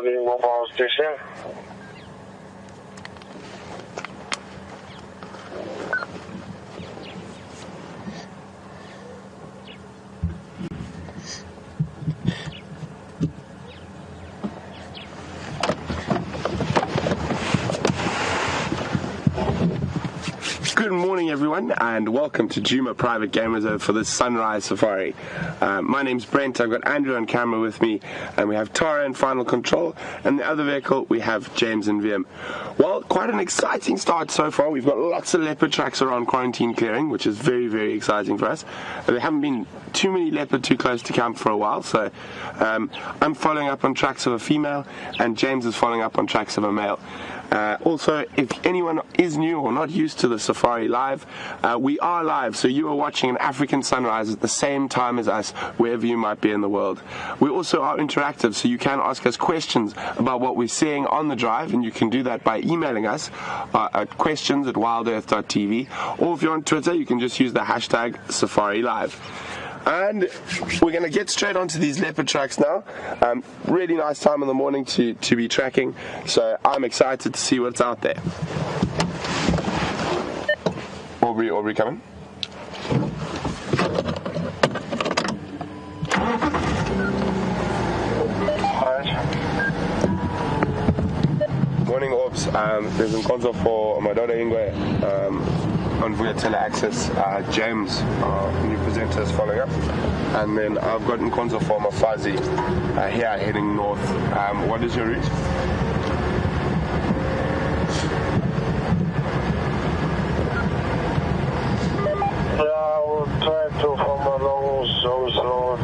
morning, mobile station. Good morning everyone and welcome to Djuma Private Game Reserve for this sunrise safari. My name's Brent, I've got Andrew on camera with me and we have Tara in final control, and the other vehicle we have James and VM. Well, quite an exciting start so far. We've got lots of leopard tracks around quarantine clearing, which is very, very exciting for us. There haven't been too many leopard too close to camp for a while, so I'm following up on tracks of a female and James is following up on tracks of a male. Also, if anyone is new or not used to the Safari Live, we are live, so you are watching an African sunrise at the same time as us, wherever you might be in the world. We also are interactive, so you can ask us questions about what we're seeing on the drive, and you can do that by emailing us at questions@wildearth.tv, or if you're on Twitter, you can just use the hashtag Safari Live. And we're going to get straight onto these leopard tracks now. Really nice time in the morning to be tracking, so I'm excited to see what's out there. Aubrey coming. Morning, Orbs. There's a console for Madoda Ingwe on Mvula access. James, new presenter, is following up. And then I've got in console for Mafazi here heading north. What is your route? Yeah, I will try to follow along South Road.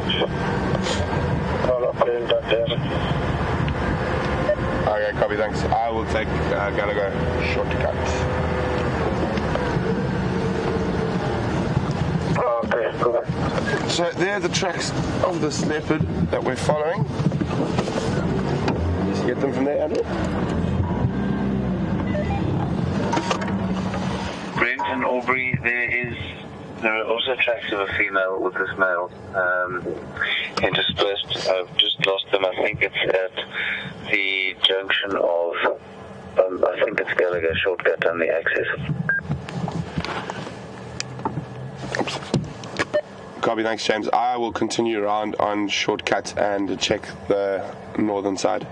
Okay, copy, thanks. I will take Gallagher shortcut. Okay, good. So there are the tracks of this leopard that we're following. Just get them from there, Andrew. Brent and Aubrey, there are also tracks of a female with this male interspersed. I've just lost them. I think it's at the junction of, I think it's Gallagher shortcut on the access. Copy, thanks James. I will continue around on shortcut and check the northern side.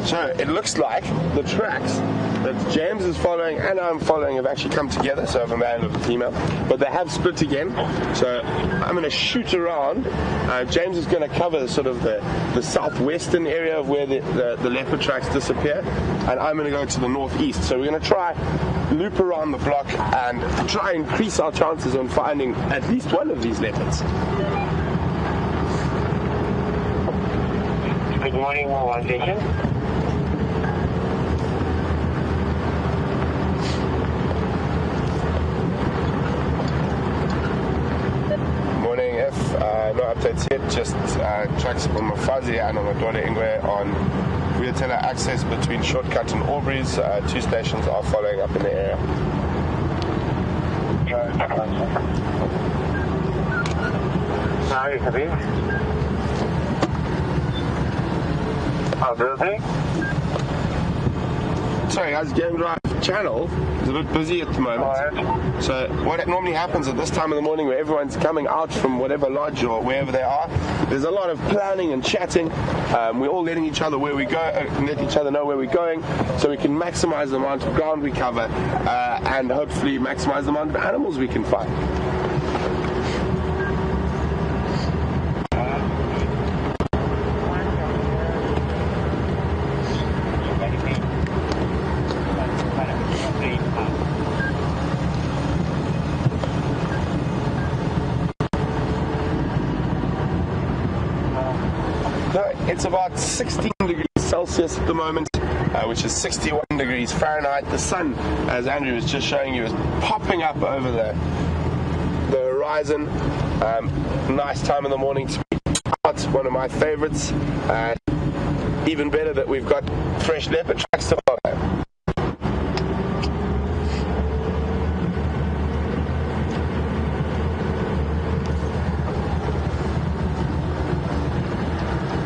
So it looks like the tracks that James is following and I'm following have actually come together, so I have a male and a female, but they have split again. So I'm going to shoot around. James is going to cover sort of the southwestern area of where the leopard tracks disappear, and I'm going to go to the northeast. So we're going to try loop around the block and try and increase our chances on finding at least one of these leopards. Good morning, mobile station. No updates yet, just tracks on Mafazi and on Madoda Ingwe on Mvula access between Shortcut and Aubrey's. Two stations are following up in the area. Sorry, Habib. Building? Sorry guys, Game Drive channel is a bit busy at the moment. So what normally happens at this time of the morning, where everyone's coming out from whatever lodge or wherever they are, there's a lot of planning and chatting. We're all letting each other where we go, let each other know where we're going, so we can maximize the amount of ground we cover and hopefully maximize the amount of animals we can find. It's about 16 degrees Celsius at the moment, which is 61 degrees Fahrenheit. The sun, as Andrew was just showing you, is popping up over the horizon. Nice time in the morning to be out, one of my favorites. Even better that we've got fresh leopard tracks to follow.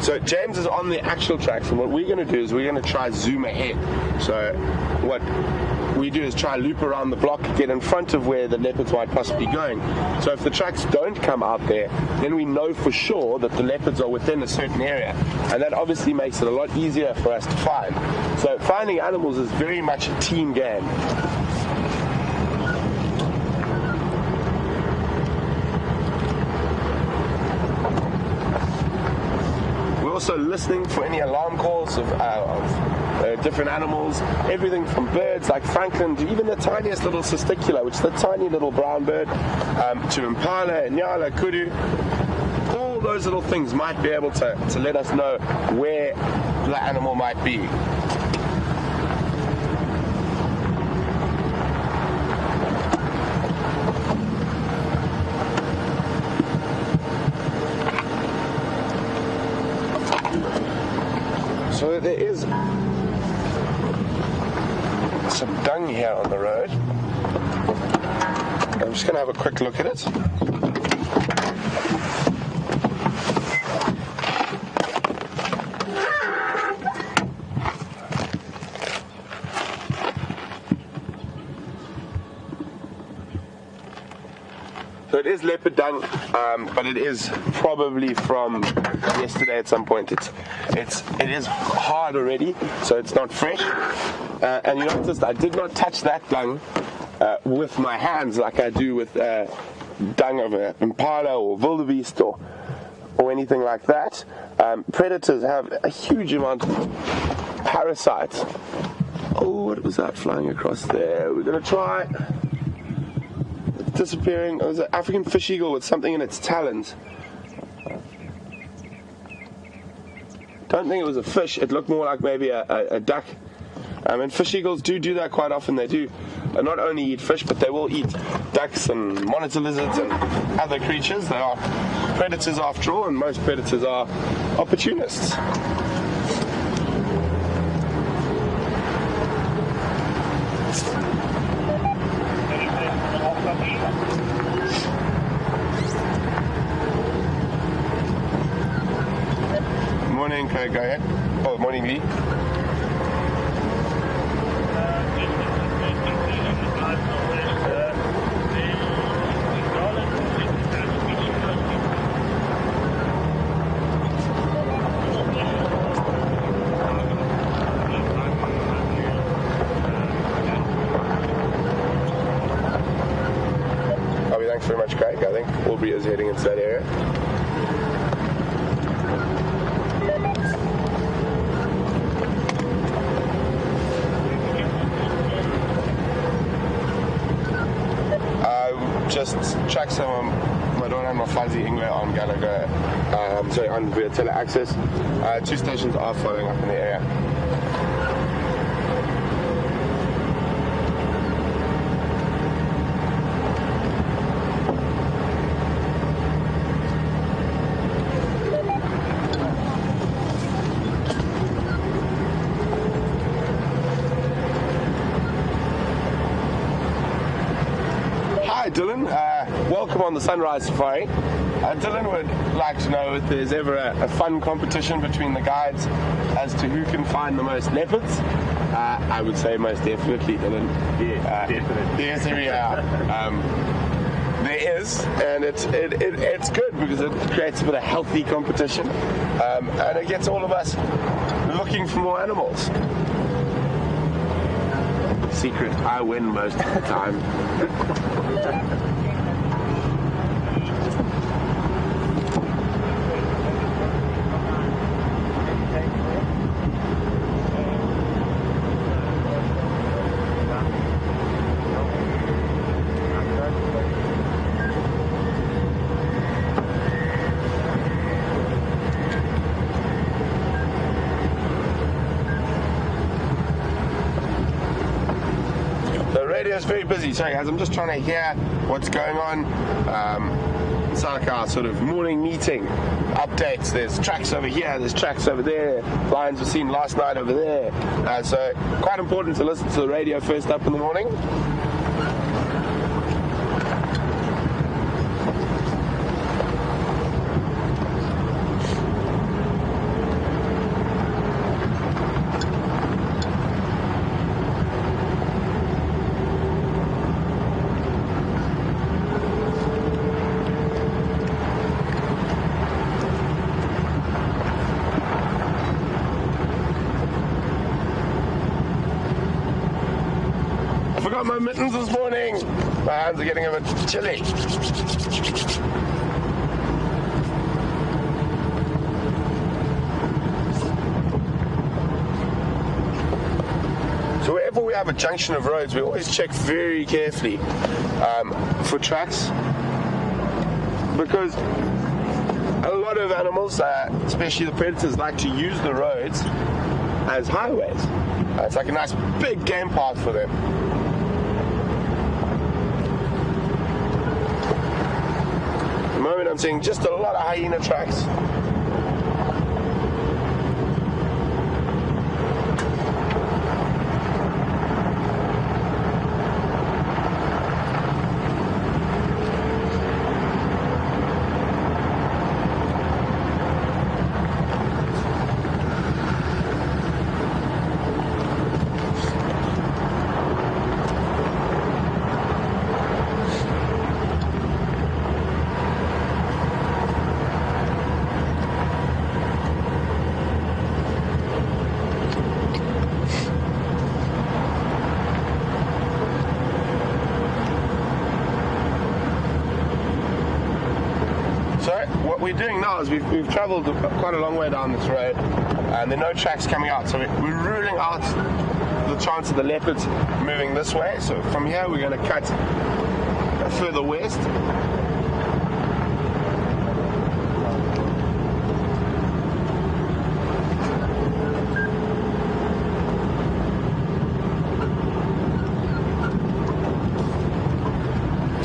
So James is on the actual tracks, and what we're going to do is we're going to try zoom ahead. So what we do is try loop around the block, get in front of where the leopards might possibly be going. So if the tracks don't come out there, then we know for sure that the leopards are within a certain area, and that obviously makes it a lot easier for us to find. So finding animals is very much a team game. Also listening for any alarm calls of different animals, everything from birds like Franklin to even the tiniest little cesticula, which is the tiny little brown bird, to impala, nyala, kudu. All those little things might be able to let us know where the animal might be. So there is some dung here on the road. I'm just going to have a quick look at it. So it is leopard dung, but it is probably from yesterday at some point. It is hard already, so it's not fresh. And you noticed I did not touch that dung with my hands like I do with dung of an impala or wildebeest or anything like that. Predators have a huge amount of parasites. Oh, what was that flying across there? We're going to try. Disappearing. It was an African fish eagle with something in its talons. Don't think it was a fish. It looked more like maybe a duck. And fish eagles do that quite often. They do not only eat fish, but they will eat ducks and monitor lizards and other creatures. They are predators after all, and most predators are opportunists. Morning, Craig, go ahead. Oh, morning, Lee. Thanks very much, Craig. I think Aubrey is heading into that area. Just track some I don't have my fuzzy Ingler on Gallagher, sorry, on via tele-access. 2 stations are following up in the area. Dylan, welcome on the Sunrise Safari. Dylan would like to know if there's ever a fun competition between the guides as to who can find the most leopards. I would say most definitely, Dylan. Yeah, definitely. Yes, there is, and it's good because it creates a bit of healthy competition, and it gets all of us looking for more animals. Secret, I win most of the time. It's very busy. Sorry guys, I'm just trying to hear what's going on. It's like our sort of morning meeting updates. There's tracks over here, there's tracks over there, lions were seen last night over there. So quite important to listen to the radio first up in the morning. no mittens this morning. My hands are getting a bit chilly. So wherever we have a junction of roads, we always check very carefully for tracks, because a lot of animals, especially the predators, like to use the roads as highways. It's like a nice big game path for them. At the moment I'm seeing just a lot of hyena tracks. What we're doing now is we've travelled quite a long way down this road, and there are no tracks coming out, so we're ruling out the chance of the leopards moving this way. So from here we're going to cut further west.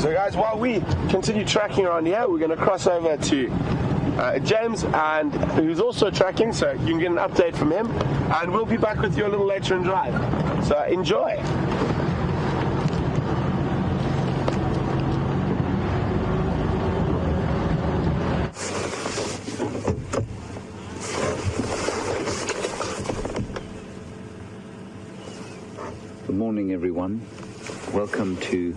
So guys, while we continue tracking around here, we're going to cross over to James, and who's also tracking, so you can get an update from him, and we'll be back with you a little later in drive. So enjoy. Good morning, everyone. Welcome to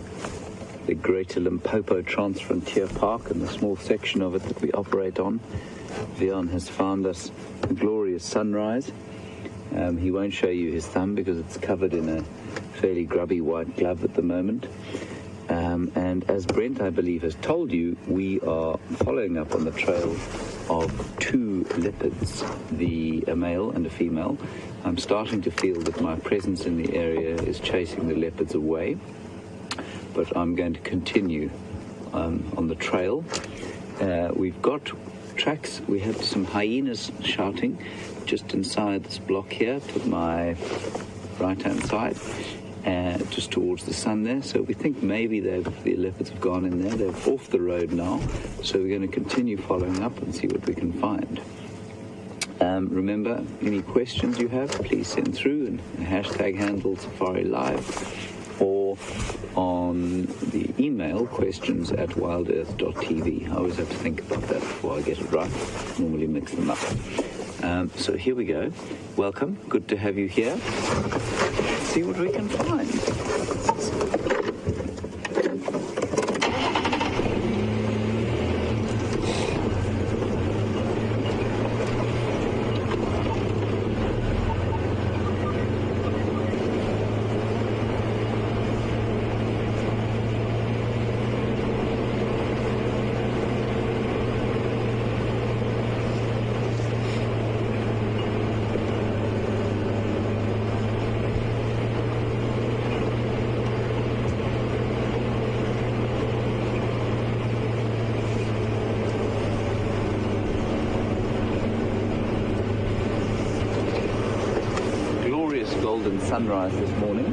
the Greater Limpopo Transfrontier Park and the small section of it that we operate on. Vian has found us a glorious sunrise. He won't show you his thumb because it's covered in a fairly grubby white glove at the moment. And as Brent, I believe, has told you, we are following up on the trail of two leopards, a male and a female. I'm starting to feel that my presence in the area is chasing the leopards away, but I'm going to continue on the trail. We've got tracks. We have some hyenas shouting just inside this block here to my right-hand side, just towards the sun there. So we think maybe the leopards have gone in there. They're off the road now, so we're going to continue following up and see what we can find. Remember, any questions you have, please send through and hashtag handle Safari Live, or on the email questions@wildearth.tv. I always have to think about that before I get it right. Normally mix them up. So here we go. Welcome. Good to have you here. Let's see what we can find. Golden sunrise this morning.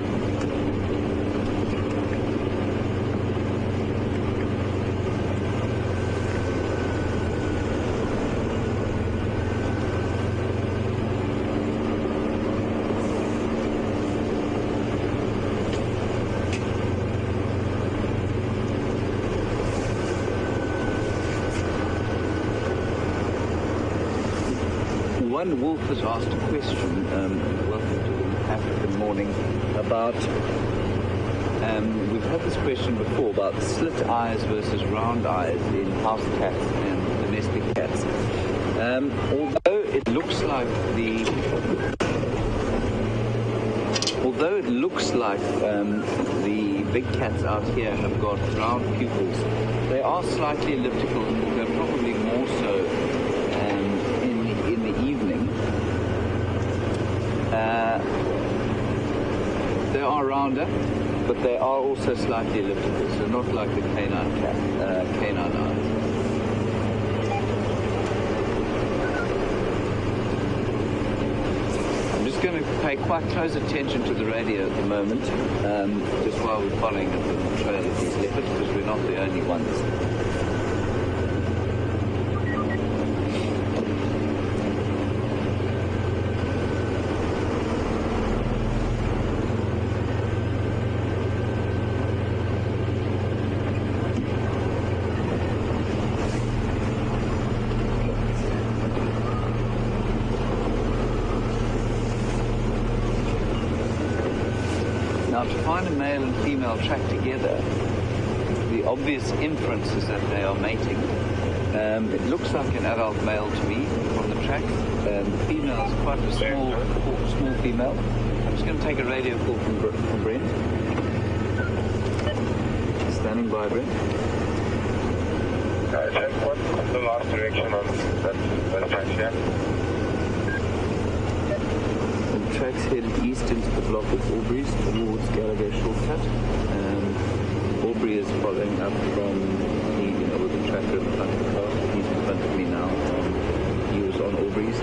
One wolf has asked a question, welcome to the African morning, about, we've had this question before about slit eyes versus round eyes in house cats and domestic cats. Although although it looks like the big cats out here have got round pupils, they are slightly elliptical. They're probably more so in the evening. They are rounder, but they are also slightly elliptical, so not like the canine eyes. I'm just going to pay quite close attention to the radio at the moment, just while we're following up the trail of these leopards, because we're not the only ones. Now, to find a male and female tracked together, the obvious inference is that they are mating. It looks like an adult male to me from the tracks. The female is quite a small female. I'm just going to take a radio call from Brent. Standing by, Brent. What's the last direction on that track here? The tracks headed east into the block of Aubrey's towards Gallagher Shortcut. Aubrey is following up from with the tracker in front of the car. He's in front of me now. He was on Aubrey's.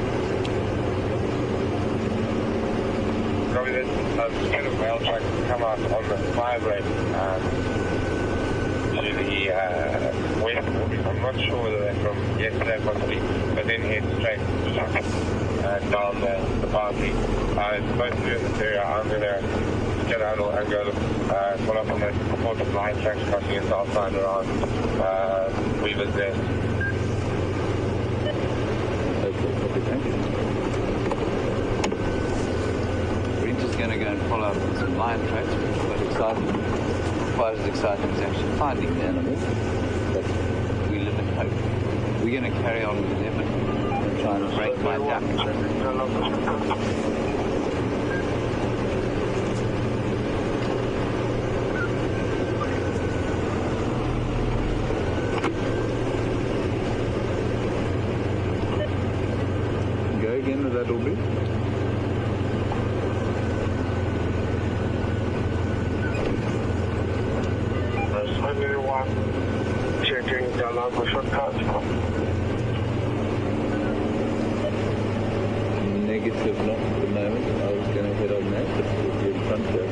Probably there's a kind of male track come out on the firebreak to the west of Aubrey. I'm not sure whether they're from yesterday possibly, but then head straight down the boundary. It's supposed to be in this area. I'm going to get out and go follow up on the report of line tracks crossing the south side around Weaver's there. Okay, thank you. Brent is going to go and follow up on some lion tracks, which is quite exciting. Not quite as exciting as actually finding the animal, but we live in hope. We're going to carry on with the leopard and try and break my duck. Again with that Aubrey. Everyone checking the local shortcut. Negative, not at the moment. I was going to head on that, but we're in front there.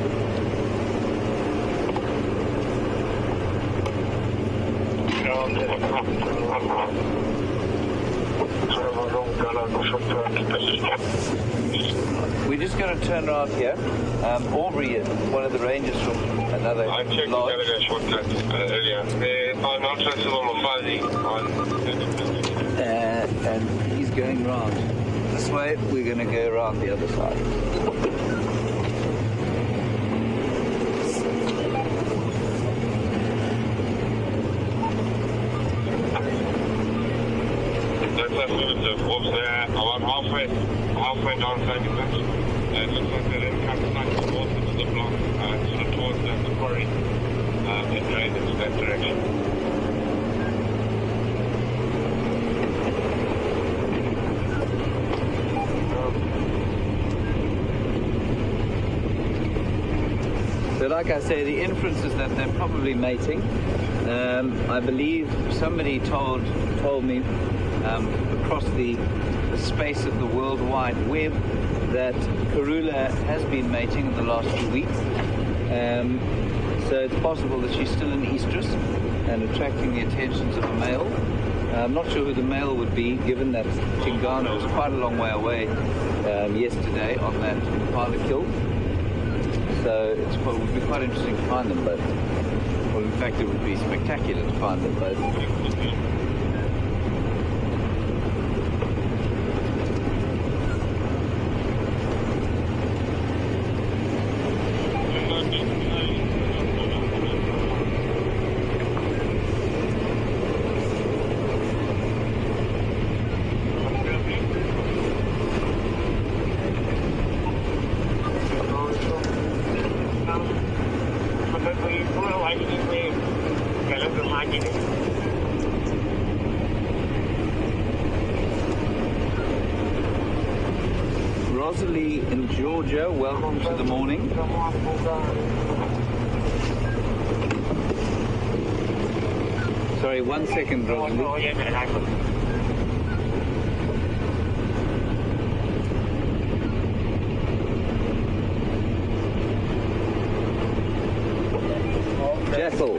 We're just going to turn around here. Aubrey, one of the rangers from another I checked lodge. the Gallagher shortcut earlier. I'm not sure and he's going round. This way, we're going to go around the other side. About halfway down Sandy Beach. It looks like they're in kind of slightly north of the block, sort of towards the quarry. They're going into that direction. So like I say, the inference is that they're probably mating. I believe somebody told me across the space of the World Wide Web that Karula has been mating in the last few weeks. So it's possible that she's still in estrus and attracting the attentions of a male. I'm not sure who the male would be, given that Chingana was quite a long way away yesterday on that Impala kill. So it would be quite interesting to find them both. Well, in fact, it would be spectacular to find them both. Rosalie in Georgia, welcome to the morning. Sorry, 1 second, Rosalie. Jackal.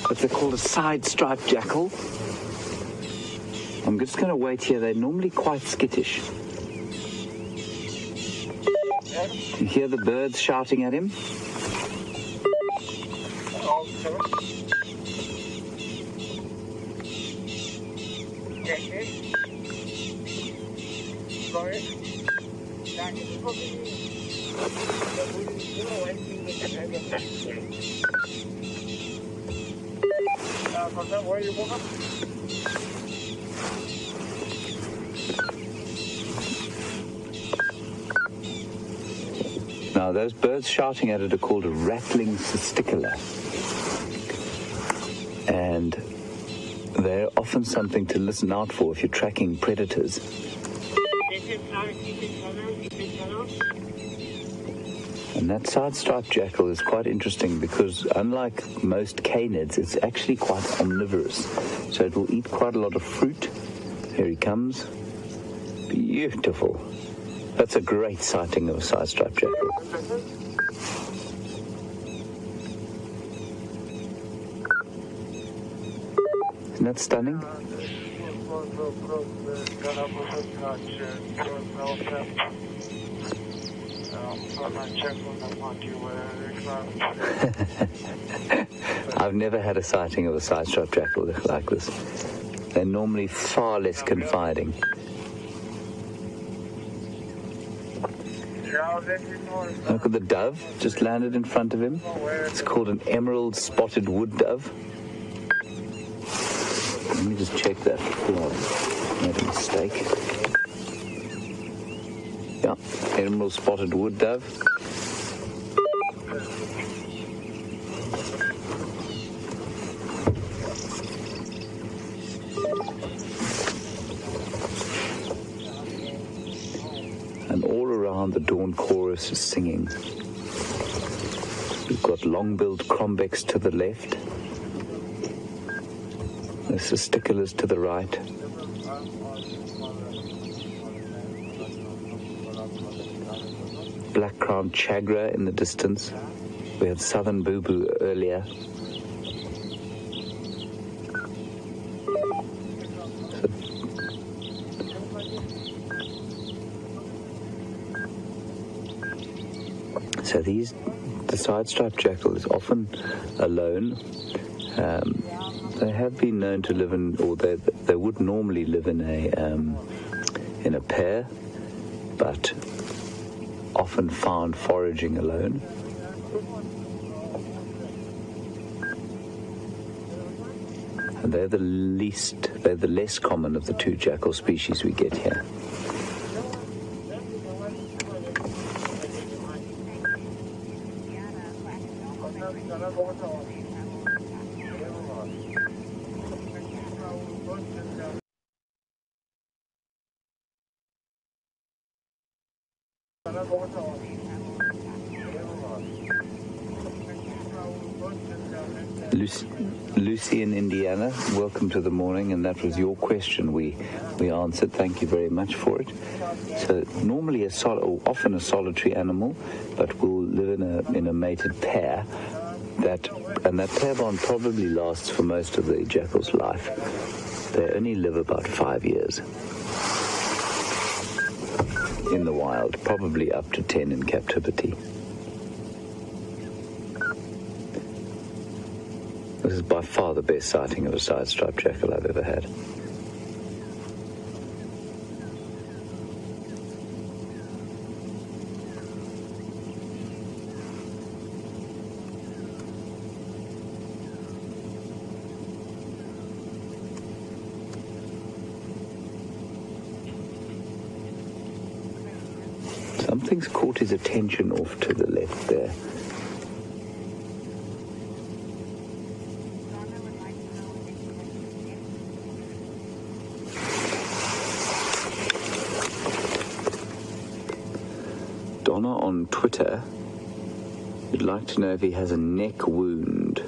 What's it called? A side-striped jackal. I'm just going to wait here. They're normally quite skittish. You hear the birds shouting at him? Now, those birds shouting at it are called a rattling testicular. And they're often something to listen out for if you're tracking predators. And that side-striped jackal is quite interesting because unlike most canids, it's actually quite omnivorous. So it will eat quite a lot of fruit. Here he comes. Beautiful. That's a great sighting of a side-striped jackal. Isn't that stunning? I've never had a sighting of a side-striped jackal like this. They're normally far less confiding. Look at the dove, just landed in front of him. It's called an emerald spotted wood dove. Let me just check that. Oh, made a mistake. Yeah, emerald spotted wood dove. And all around the dawn chorus is singing. We've got long-billed crombecs to the left. The testiculars to the right. Black-crowned chagra in the distance. We had southern boo-boo earlier. So the side-striped jackal is often alone. They have been known to live in, or they would normally live in a pair, but often found foraging alone. And they're the less common of the two jackal species we get here. Lucy in Indiana, welcome to the morning, and that was your question we answered. Thank you very much for it. So normally often a solitary animal, but will live in a mated pair. That pair bond probably lasts for most of the jackal's life. They only live about 5 years in the wild, probably up to 10 in captivity. This is by far the best sighting of a side-striped jackal I've ever had. Something's caught his attention off to the left there. on Twitter would like to know if he has a neck wound.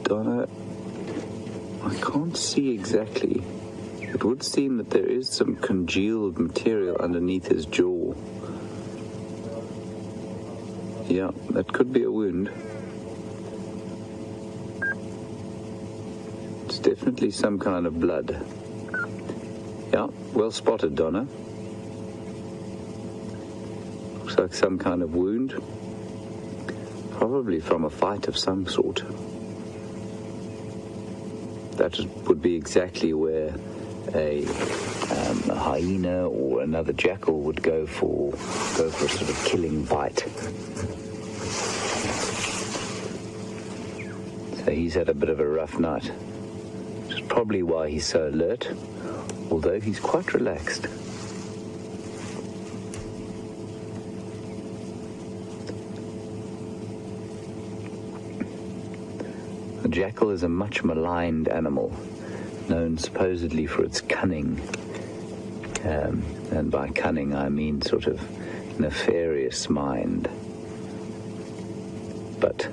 Donna, I can't see exactly. It would seem that there is some congealed material underneath his jaw. Yeah, that could be a wound. It's definitely some kind of blood. Yeah, well spotted, Donna. Looks like some kind of wound. Probably from a fight of some sort. That would be exactly where a hyena or another jackal would go for a sort of killing bite. So he's had a bit of a rough night. Which is probably why he's so alert, although he's quite relaxed. The jackal is a much maligned animal, known supposedly for its cunning. And by cunning I mean sort of nefarious mind. But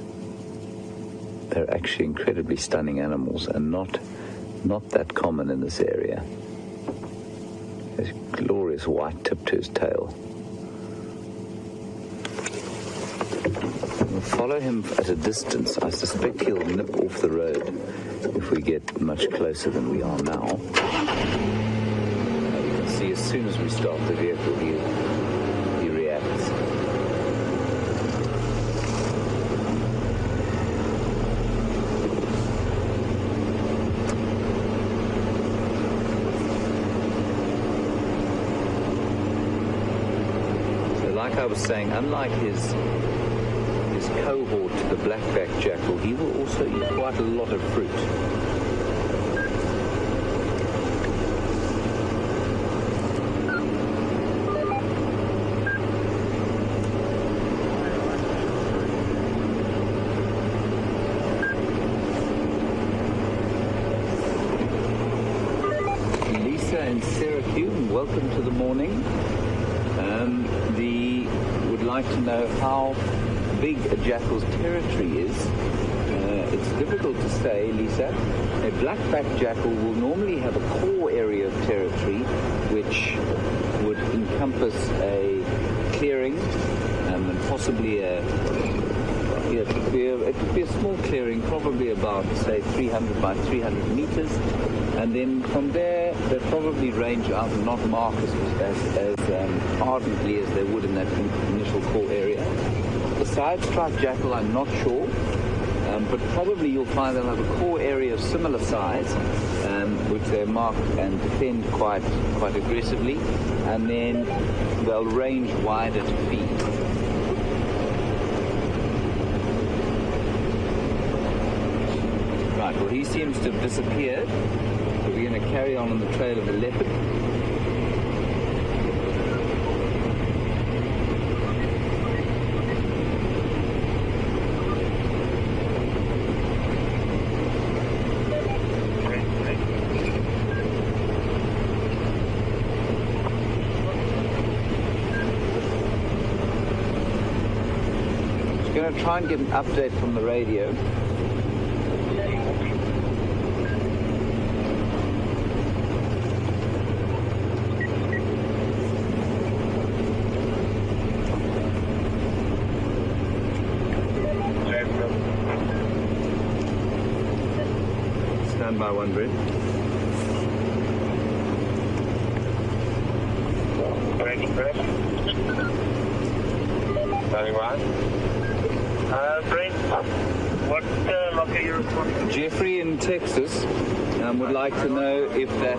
they're actually incredibly stunning animals and not that common in this area. There's a glorious white tip to his tail. We'll follow him at a distance. I suspect he'll nip off the road if we get much closer than we are now. You can see as soon as we start the vehicle, he reacts. So like I was saying, unlike his cohort, the black-backed jackal, he will also eat quite a lot of fruit. Lisa in Syracuse, welcome to the morning. Would like to know how big a jackal's territory is. It's difficult to say, Lisa. A black-backed jackal will normally have a core area of territory which would encompass a clearing and possibly it could be a small clearing, probably about, say, 300 by 300 meters. And then from there, they probably range out and not mark as ardently as they would in that initial core area. The side-striped jackal, I'm not sure, but probably you'll find they'll have a core area of similar size, which they mark and defend quite aggressively, and then they'll range wider to feed. Right, well, he seems to have disappeared. So we're going to carry on the trail of the leopard. Just going to try and get an update from the radio. By one, Brent. Ready, Brent? Very well. Brent, what lock are you reporting? Jeffrey in Texas would like to know if that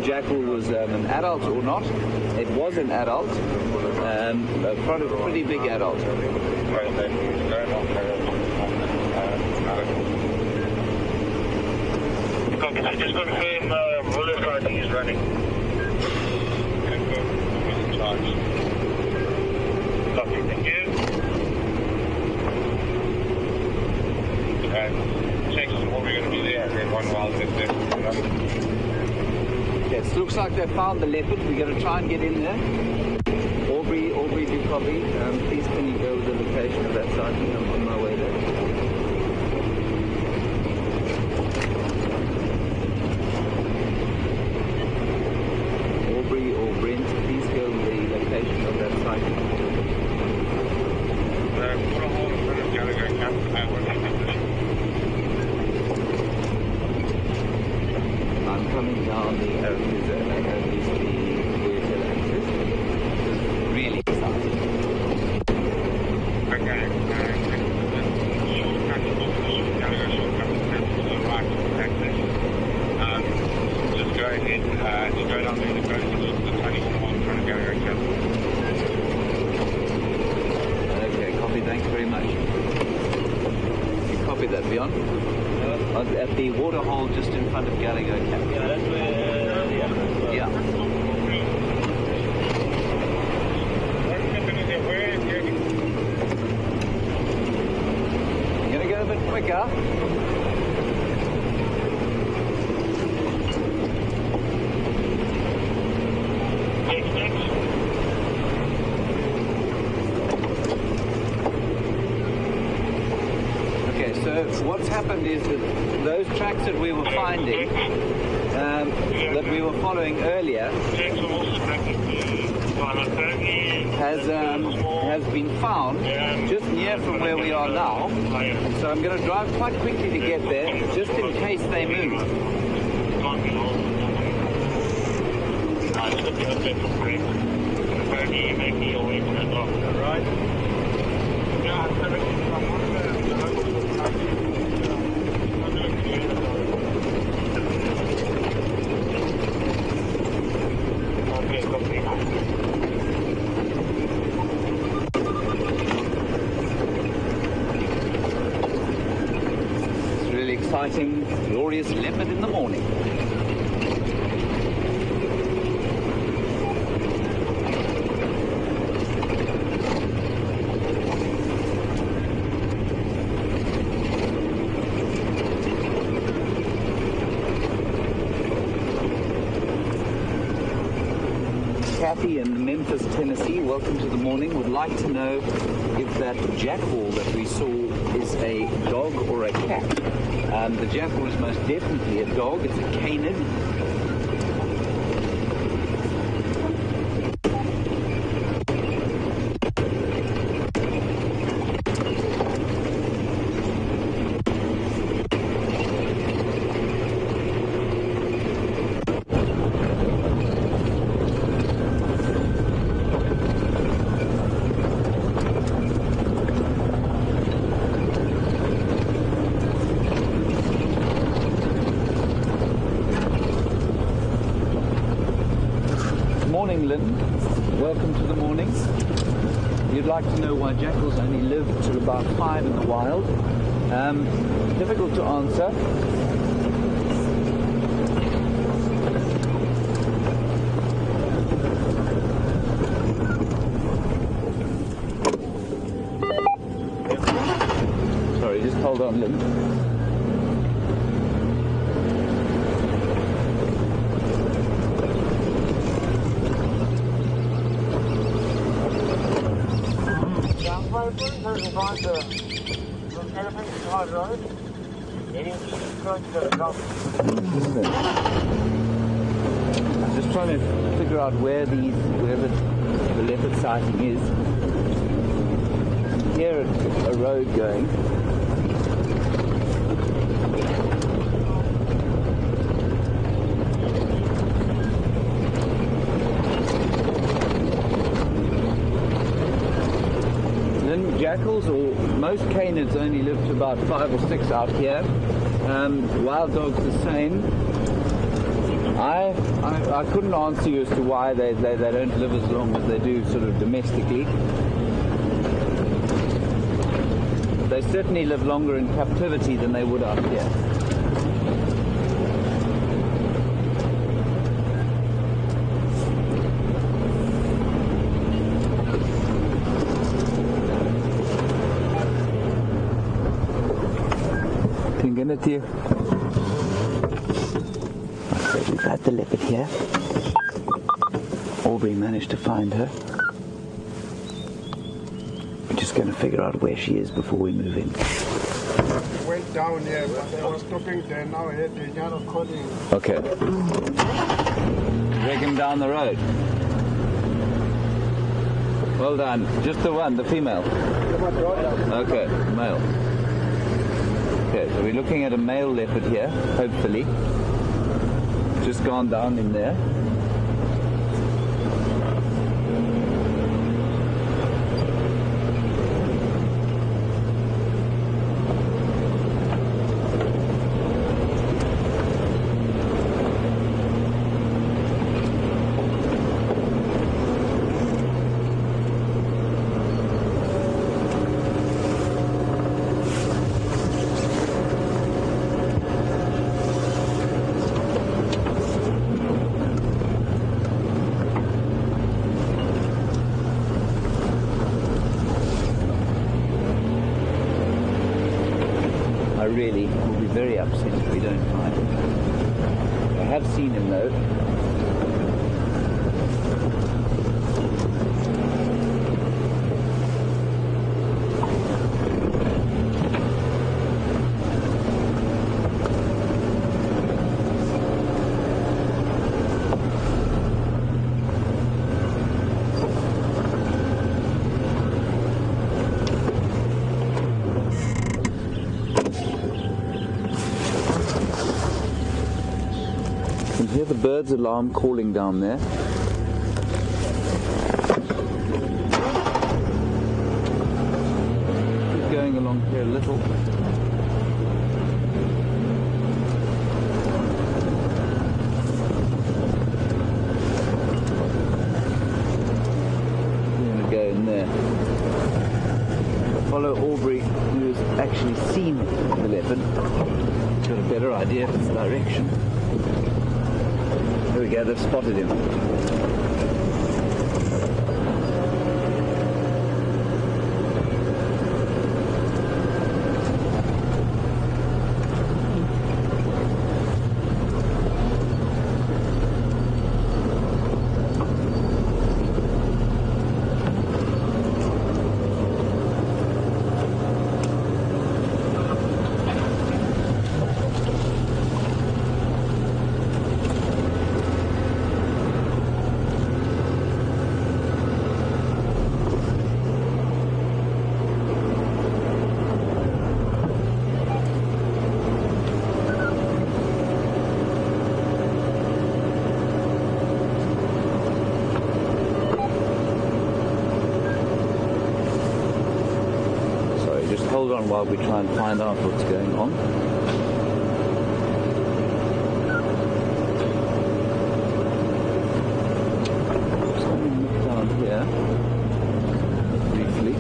jackal was an adult or not. It was an adult, a pretty big adult. I just confirm Mvula party is running. Confirm who's in charge. Copy, thank you. And check what we're going to do there, and then one WildEarth there. Yes, looks like they found the leopard. We're going to try and get in there. All copy. Please can you go with the location of that sighting? I'm on my way there. Aubrey or Brent, please go with the location of that sighting. Put a hole in front of Gallagher Camp. I'm coming down the avenue there. I have these the vehicle access. Really exciting. Okay. Gallagher shortcut to the right access. Just go ahead, just go down there to go to the turning hole in front of Gallagher Camp. Okay, copy. Thanks very much. You copy that, Beyond? At the water hole just in front of Gallagher Camp. Yeah, that's where, Yeah. You gonna go a bit quicker? Okay, so what's happened is that those tracks that we were finding, that we were following earlier, has been found just near from where we are now. So I'm going to drive quite quickly to get there, just in case they move. Right. It's really exciting, glorious leopard in the morning. Kathy in Memphis, Tennessee, welcome to the morning. Would like to know if that jackal that we saw is a dog or a cat. The jackal is most definitely a dog. It's a canid. Morning, Lynn. Welcome to the morning. You'd like to know why jackals only live till about 5 in the wild. Difficult to answer. Sorry, just hold on, Lynn. I'm just trying to figure out where the leopard sighting is. Here a road going. Jackals or most canids only live to about 5 or 6 out here. Wild dogs the same. I couldn't answer you as to why they don't live as long as they do sort of domestically. They certainly live longer in captivity than they would out here. It here. Okay, we've got the leopard here. Aubrey managed to find her. We're just going to figure out where she is before we move in. Went down here, but I was stopping there. Now I had the yard calling. Okay. Drag him down the road. Well done. Just the one, the female. Okay, male. Okay, so we're looking at a male leopard here, hopefully. Just gone down in there. Really will be very upset if we don't find him. I have seen him though. Hear the bird's alarm calling down there. Keep going along here a little. We're going to go in there. Follow Aubrey, who has actually seen the leopard. Got a better idea of its direction. There we go, they've spotted him. Hold on while we try and find out what's going on. Just going to look down here briefly.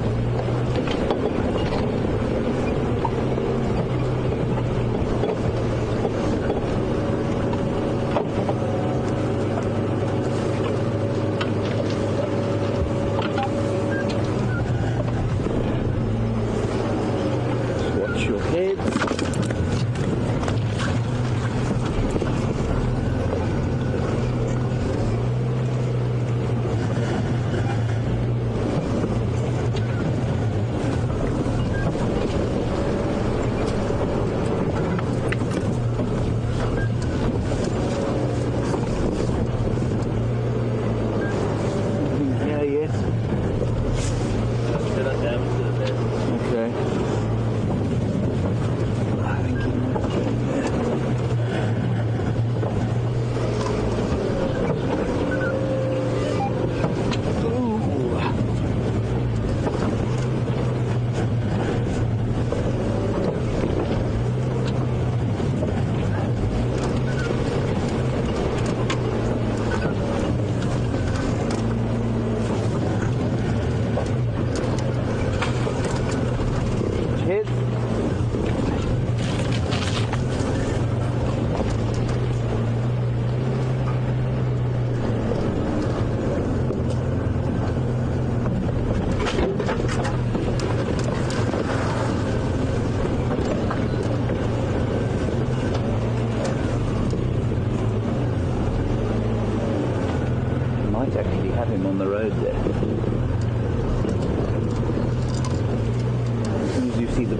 might actually have him on the road there.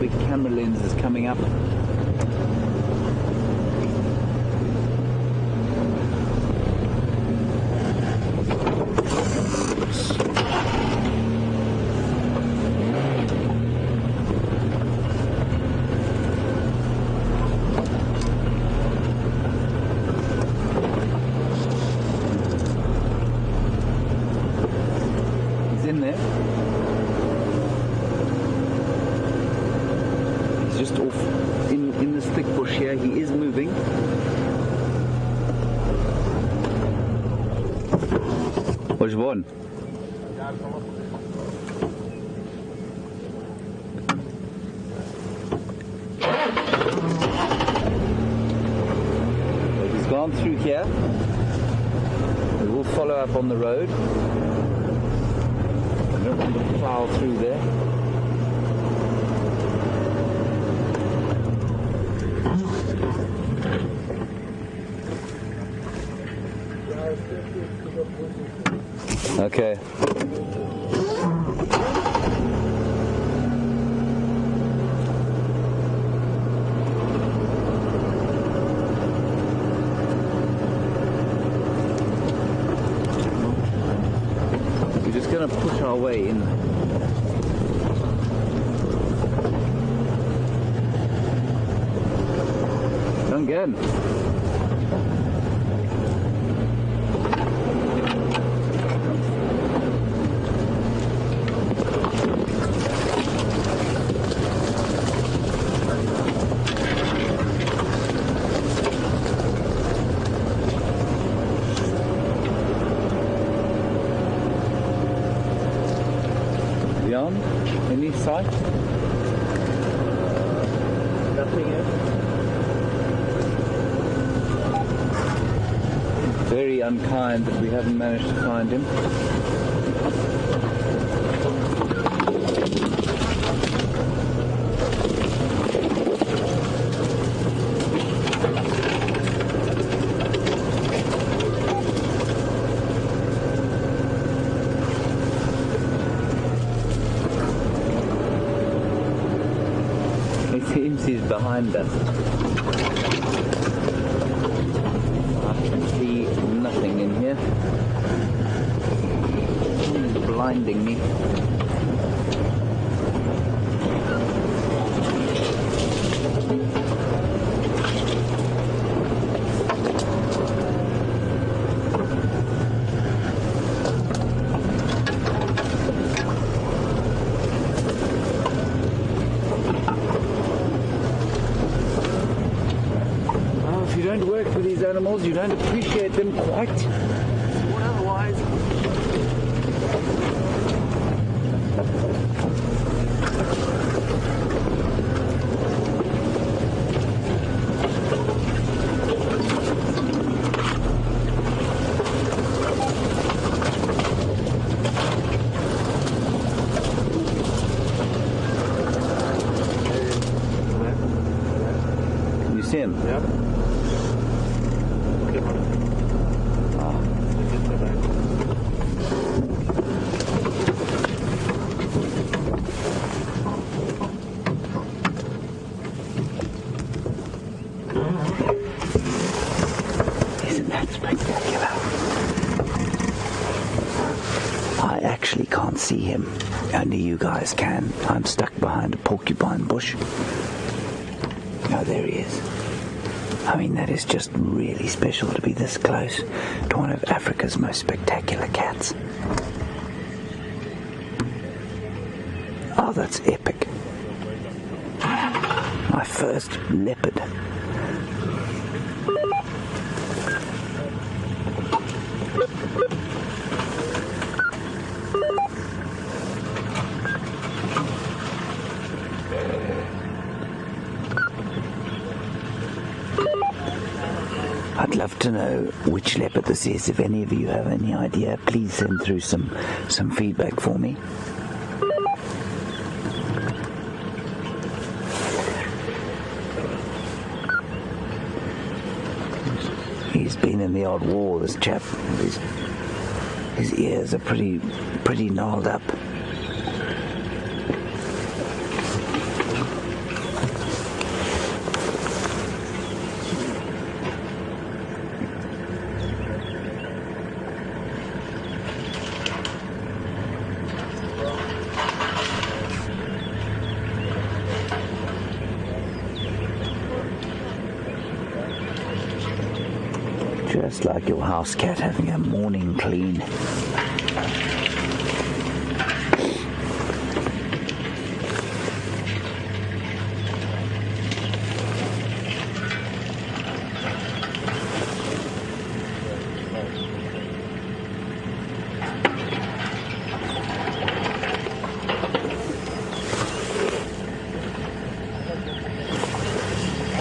big camera lenses coming up. He's in there. Just off in this thick bush here. He is moving. Which one? He's gone through here. We will follow up on the road. I don't want to plow through there. Okay. We're just going to push our way in. Come again. Any sight? Nothing yet. Very unkind that we haven't managed to find him. Seems he's behind us. I can see nothing in here. He's blinding me. Animals, you don't appreciate them quite. What otherwise? Can you see him? Yep. Isn't that spectacular? I actually can't see him. Only you guys can. I'm stuck behind a porcupine bush. Oh, there he is. I mean, that is just really special to be this close to one of Africa's most spectacular cats. Oh, that's epic. My first leopard. I'd love to know which leopard this is. If any of you have any idea, please send through some feedback for me. He's been in the odd war, this chap. His ears are pretty gnarled up. Just like your house cat having a morning clean.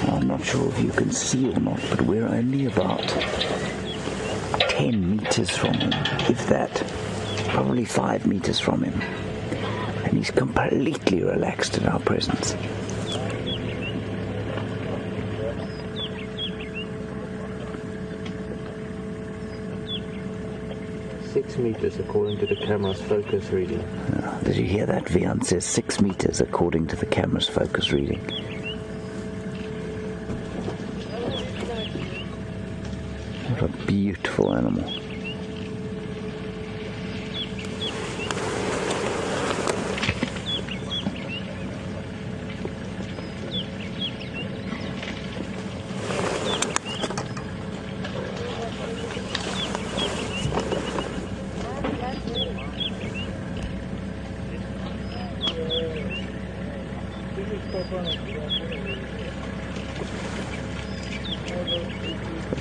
I'm not sure if you can see or not, but we're only about 10 meters from him, if that, probably 5 meters from him, and he's completely relaxed in our presence. Six meters according to the camera's focus reading. Did you hear that? Vian says 6 meters according to the camera's focus reading. What a beautiful animal.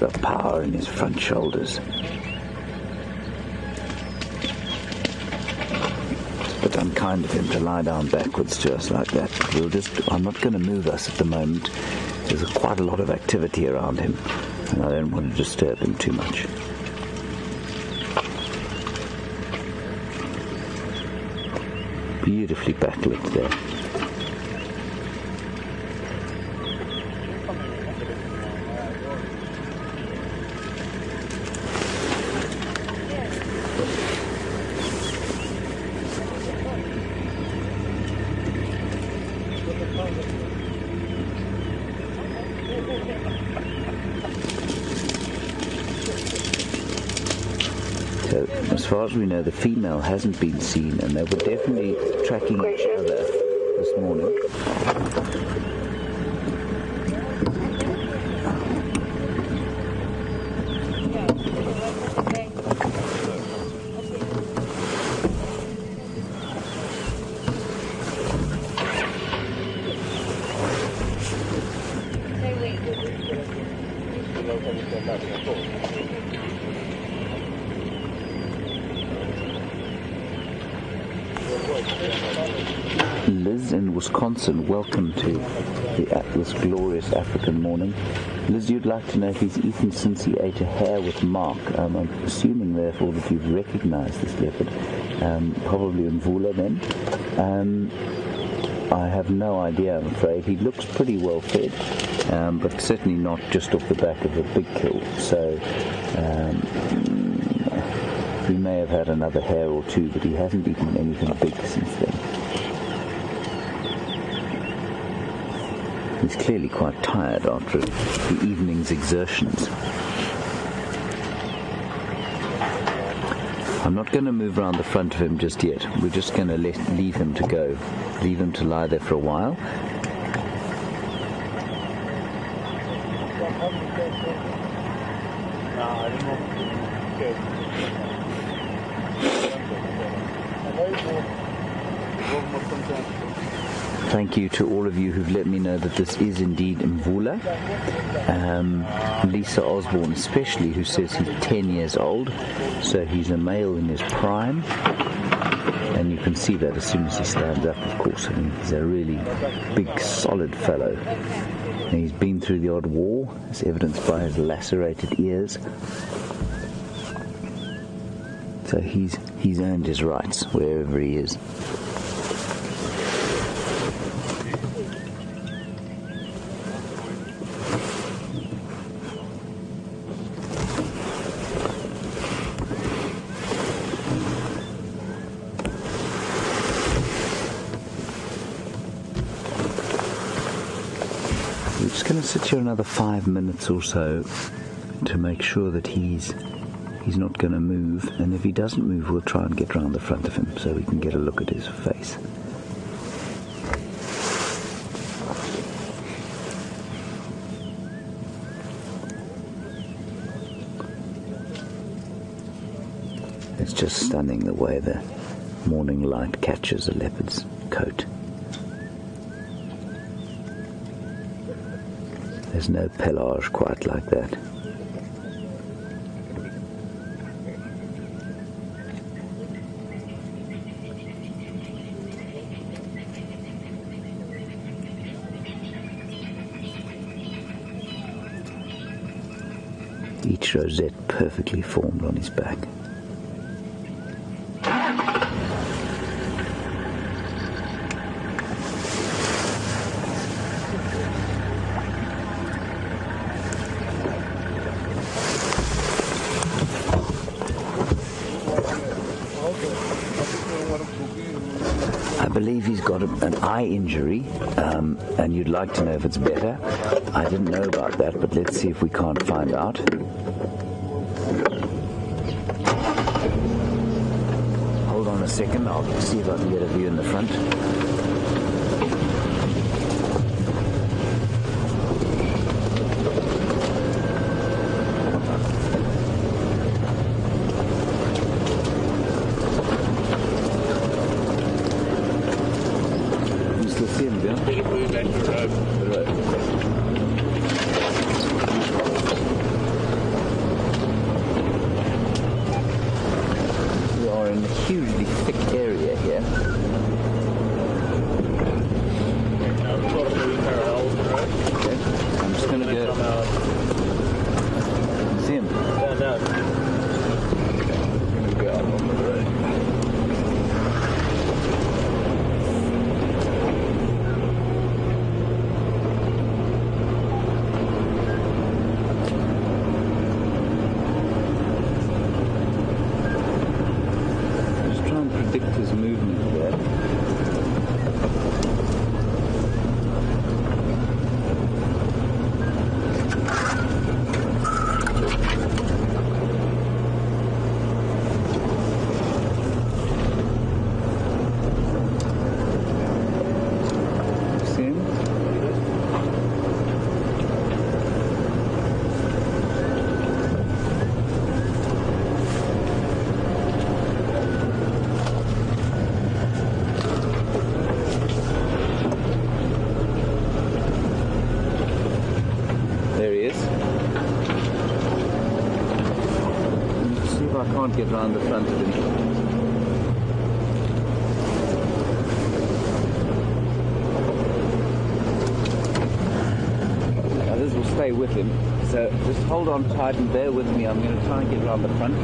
The power in his front shoulders. It's a bit unkind of him to lie down backwards to us like that. I'm not going to move us at the moment. There's quite a lot of activity around him, and I don't want to disturb him too much. Beautifully backlit there. So, as far as we know, the female hasn't been seen, and they were definitely tracking each other this morning. Liz in Wisconsin, welcome to this glorious African morning. Liz, you'd like to know if he's eaten since he ate a hare with Mark. I'm assuming therefore that you've recognized this leopard, probably Mvula then. I have no idea, I'm afraid. He looks pretty well fed, but certainly not just off the back of a big kill. So he may have had another hare or two, but he hasn't eaten anything big since then. He's clearly quite tired after the evening's exertions. I'm not going to move around the front of him just yet. We're just going to leave him to go. Leave him to lie there for a while. Thank you to all of you who've let me know that this is indeed Mvula. Lisa Osborne especially, who says he's 10 years old, so he's a male in his prime. And you can see that as soon as he stands up, of course. I mean, he's a really big, solid fellow. And he's been through the odd war, as evidenced by his lacerated ears. So he's earned his rights wherever he is. We're just going to sit here another 5 minutes or so to make sure that he's not going to move, and if he doesn't move, we'll try and get round the front of him so we can get a look at his face. It's just stunning the way the morning light catches a leopard's coat. There's no pelage quite like that. Each rosette perfectly formed on his back. I believe he's got an eye injury, and you'd like to know if it's better. I didn't know about that, but let's see if we can't find out. Hold on a second, I'll see if I can get a view in the front. Hugely thick area here. Okay. I'm just going to go. See him? Yeah, no. Okay. I'm going to go out on the road. Predict his movement there. See him? There he is. Let's see if I can't get round the front of him. Now this will stay with him, so just hold on tight and bear with me. I'm going to try and get round the front.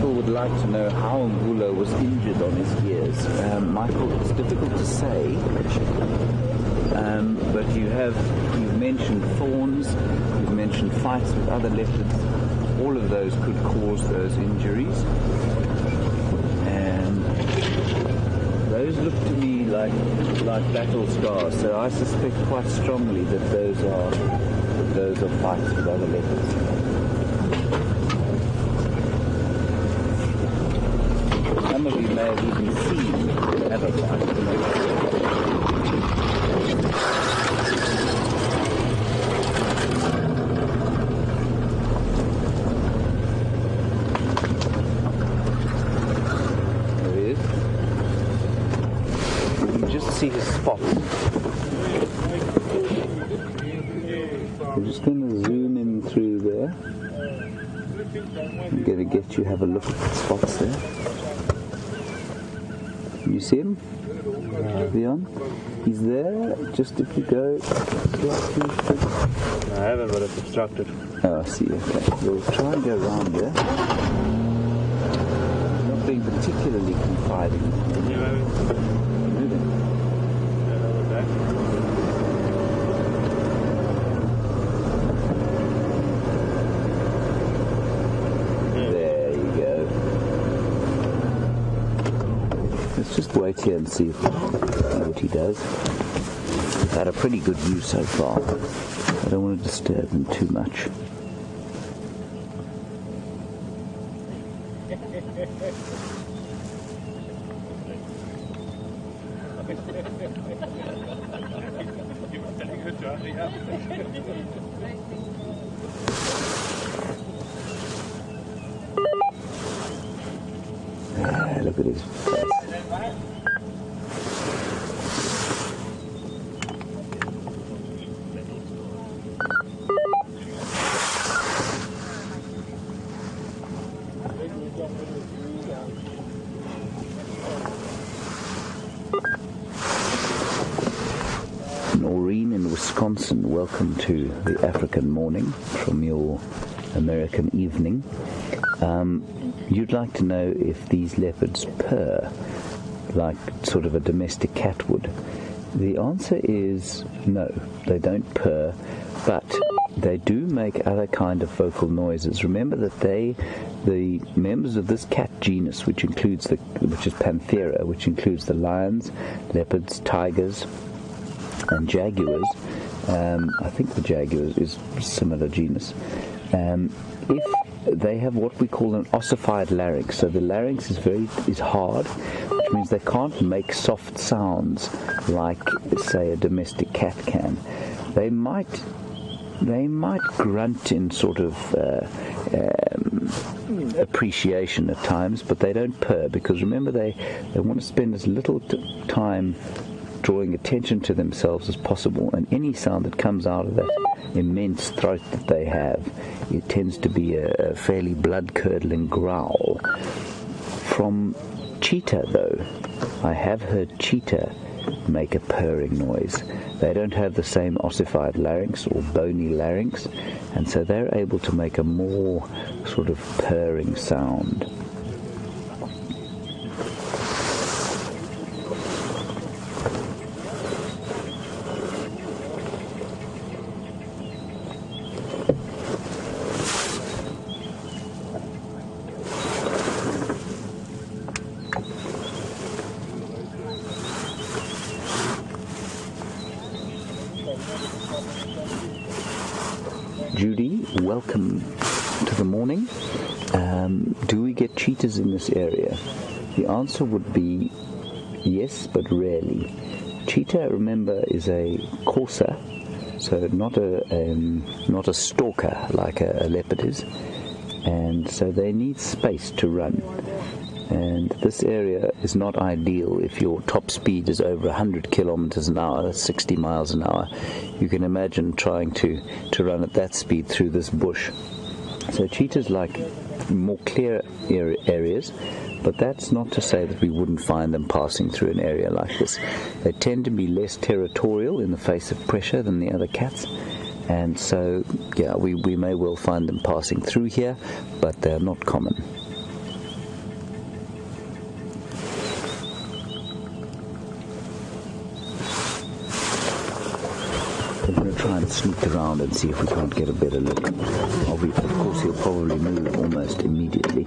Would like to know how Mvula was injured on his ears. Michael, it's difficult to say, but you've mentioned thorns, you've mentioned fights with other leopards. All of those could cause those injuries, and those look to me like battle scars. So I suspect quite strongly that those are fights with other leopards. Some of you may have even seen other fights. There he is. You can just see his spots. I'm just going to zoom in through there. I'm going to get you have a look at the spots there. You see him? Leon? He's there, just if you go slightly. I haven't, but it's obstructed. Oh, I see, okay. We'll try and go around there. Not being particularly confiding. Moving. There you go. Let's just wait here and see what he does. We've had a pretty good view so far. I don't want to disturb him too much. Look at his face. Noreen in Wisconsin, welcome to the African morning from your American evening. You'd like to know if these leopards purr like sort of a domestic cat would. The answer is no, they don't purr, but they do make other kind of vocal noises. Remember that the members of this cat genus, which is Panthera, which includes the lions, leopards, tigers, and jaguars. I think the jaguar is a similar genus. If they have what we call an ossified larynx, so the larynx is hard, which means they can't make soft sounds like, say, a domestic cat can. They might grunt in sort of appreciation at times, but they don't purr, because remember they want to spend as little time drawing attention to themselves as possible, and any sound that comes out of that immense throat that they have, it tends to be a fairly blood-curdling growl. From cheetah, though, I have heard cheetah make a purring noise. They don't have the same ossified larynx or bony larynx, and so they're able to make a more sort of purring sound. Judy, welcome to the morning. Do we get cheetahs in this area? The answer would be yes, but rarely. Cheetah, remember, is a courser, so not a stalker like a leopard is, and so they need space to run. And this area is not ideal if your top speed is over 100 kilometers an hour, that's 60 miles an hour. You can imagine trying to run at that speed through this bush. So cheetahs like more clear areas, but that's not to say that we wouldn't find them passing through an area like this. They tend to be less territorial in the face of pressure than the other cats, and so, yeah, we may well find them passing through here, but they're not common. We're going to try and sneak around and see if we can't get a better look. Of course, he'll probably move almost immediately.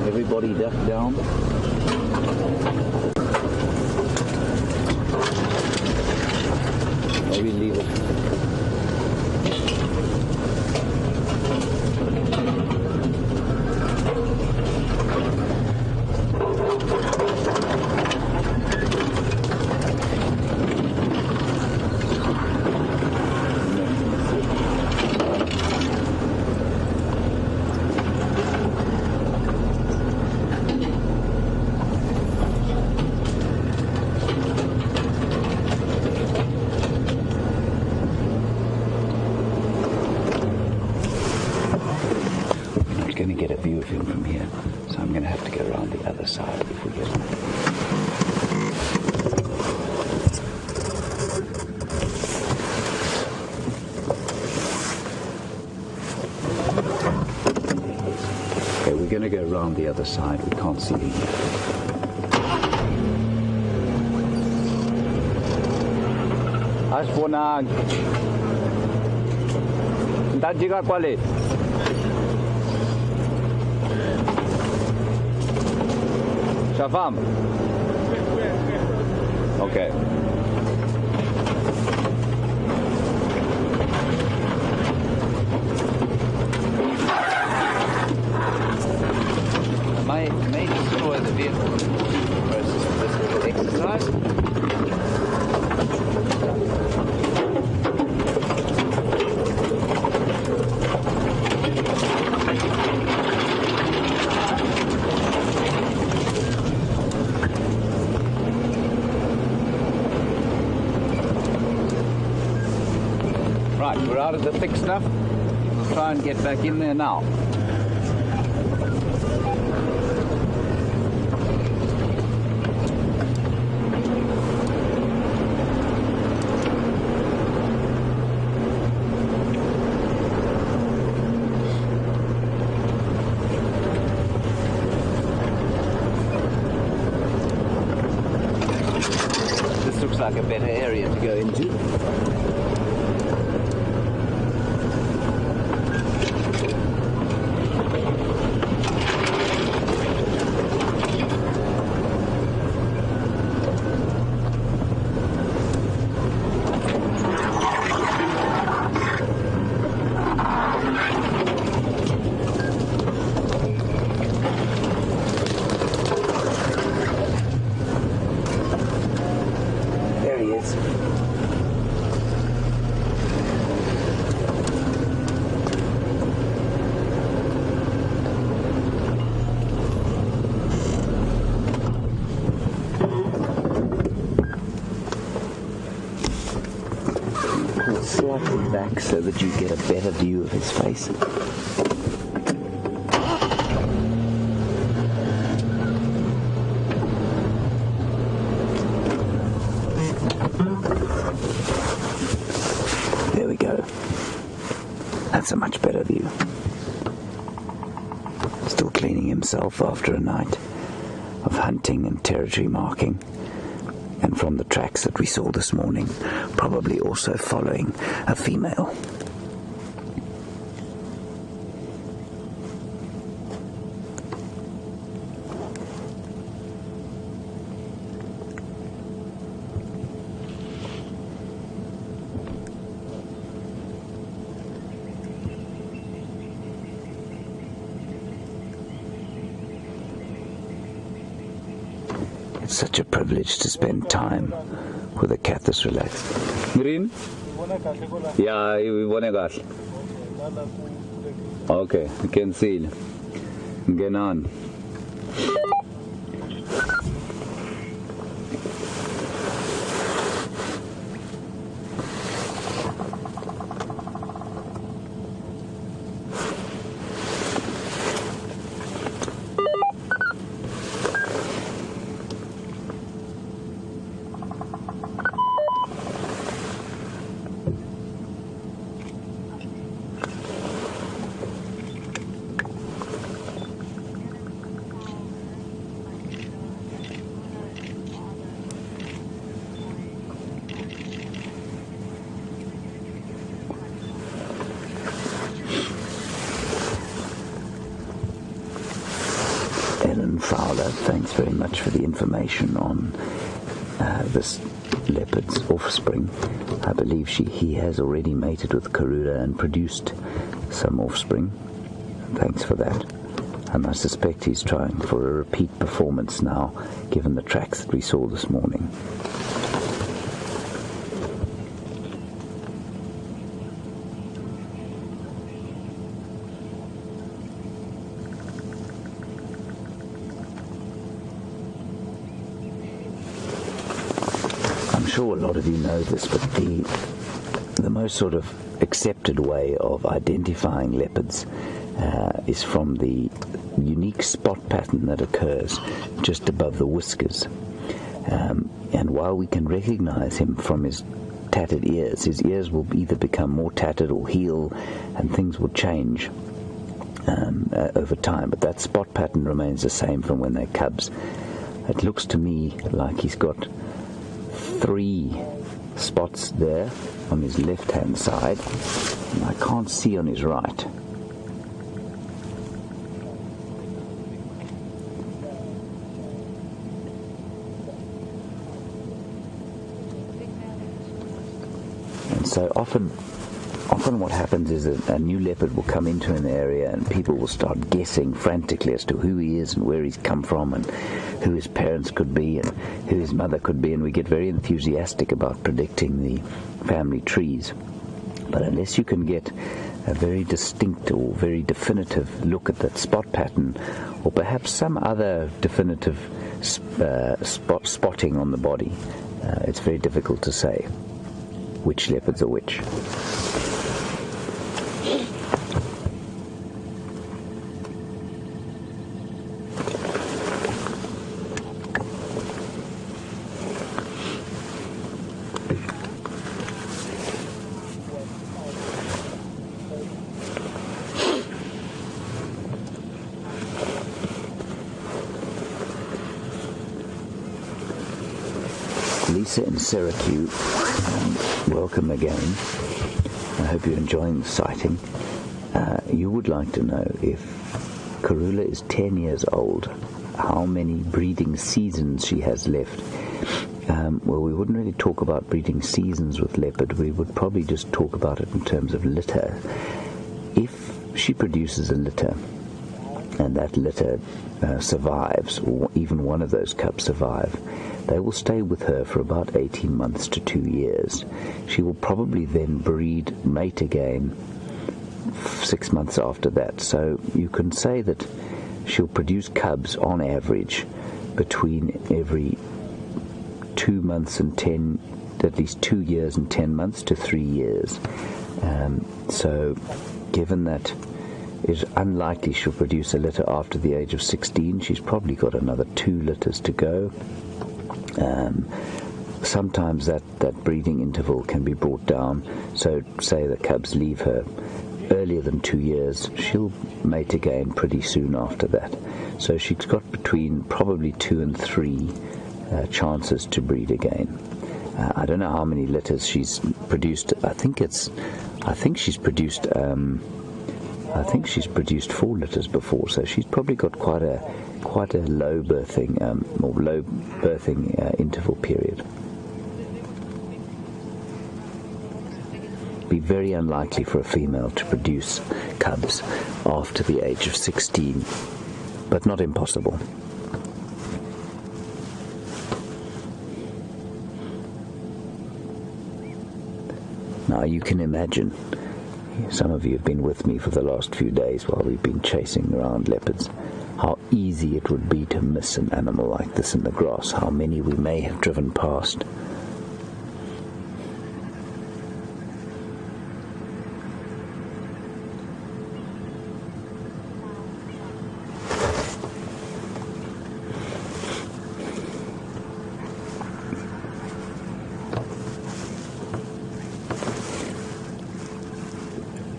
Everybody duck down. Maybe leave it. get a view of him from here, so I'm going to have to go around the other side if we get Okay, we're going to go around the other side. We can't see him yet. Asponag. Dajiga kwale. Shafam. Okay. My may destroy the vehicle process of this little exercise. Right, we're out of the thick stuff. We'll try and get back in there now. This looks like a better area to go into. There he is. Pull slightly back so that you get a better view of his face. There we go. That's a much better view. Still cleaning himself after a night of hunting and territory marking. And from the tracks that we saw this morning, probably also following a female. It's such a privilege to spend time with a cat this relaxed. Green? Yeah, we want to go. Okay, I can see. Get on. Thanks very much for the information on this leopard's offspring. I believe he has already mated with Karura and produced some offspring. Thanks for that. And I suspect he's trying for a repeat performance now, given the tracks that we saw this morning. I'm sure a lot of you know this, but the most sort of accepted way of identifying leopards is from the unique spot pattern that occurs just above the whiskers. And while we can recognize him from his tattered ears, his ears will either become more tattered or heal, and things will change over time. But that spot pattern remains the same from when they're cubs. It looks to me like he's got 3 spots there on his left-hand side, and I can't see on his right. And so often what happens is that a new leopard will come into an area and people will start guessing frantically as to who he is and where he's come from and who his parents could be and who his mother could be, and we get very enthusiastic about predicting the family trees. But unless you can get a very distinct or very definitive look at that spot pattern, or perhaps some other definitive spotting on the body, it's very difficult to say which leopards are which. Lisa in Syracuse, welcome again. I hope you're enjoying the sighting. You would like to know, if Karula is 10 years old, how many breeding seasons she has left. Well, we wouldn't really talk about breeding seasons with leopard. We would probably just talk about it in terms of litter. If she produces a litter, and that litter survives, or even one of those cubs survive, they will stay with her for about 18 months to 2 years. She will probably then mate again 6 months after that. So you can say that she'll produce cubs on average between every 2 months and at least 2 years and 10 months to 3 years. So given that it's unlikely she'll produce a litter after the age of 16, she's probably got another 2 litters to go. Sometimes that breeding interval can be brought down, so say the cubs leave her earlier than 2 years, she'll mate again pretty soon after that. So she's got between probably 2 and 3 chances to breed again. I don't know how many litters she's produced. I think she's produced 4 litters before, so she's probably got quite a low birthing interval period. Be very unlikely for a female to produce cubs after the age of 16, but not impossible. Now you can imagine, some of you have been with me for the last few days while we've been chasing around leopards, how easy it would be to miss an animal like this in the grass, how many we may have driven past.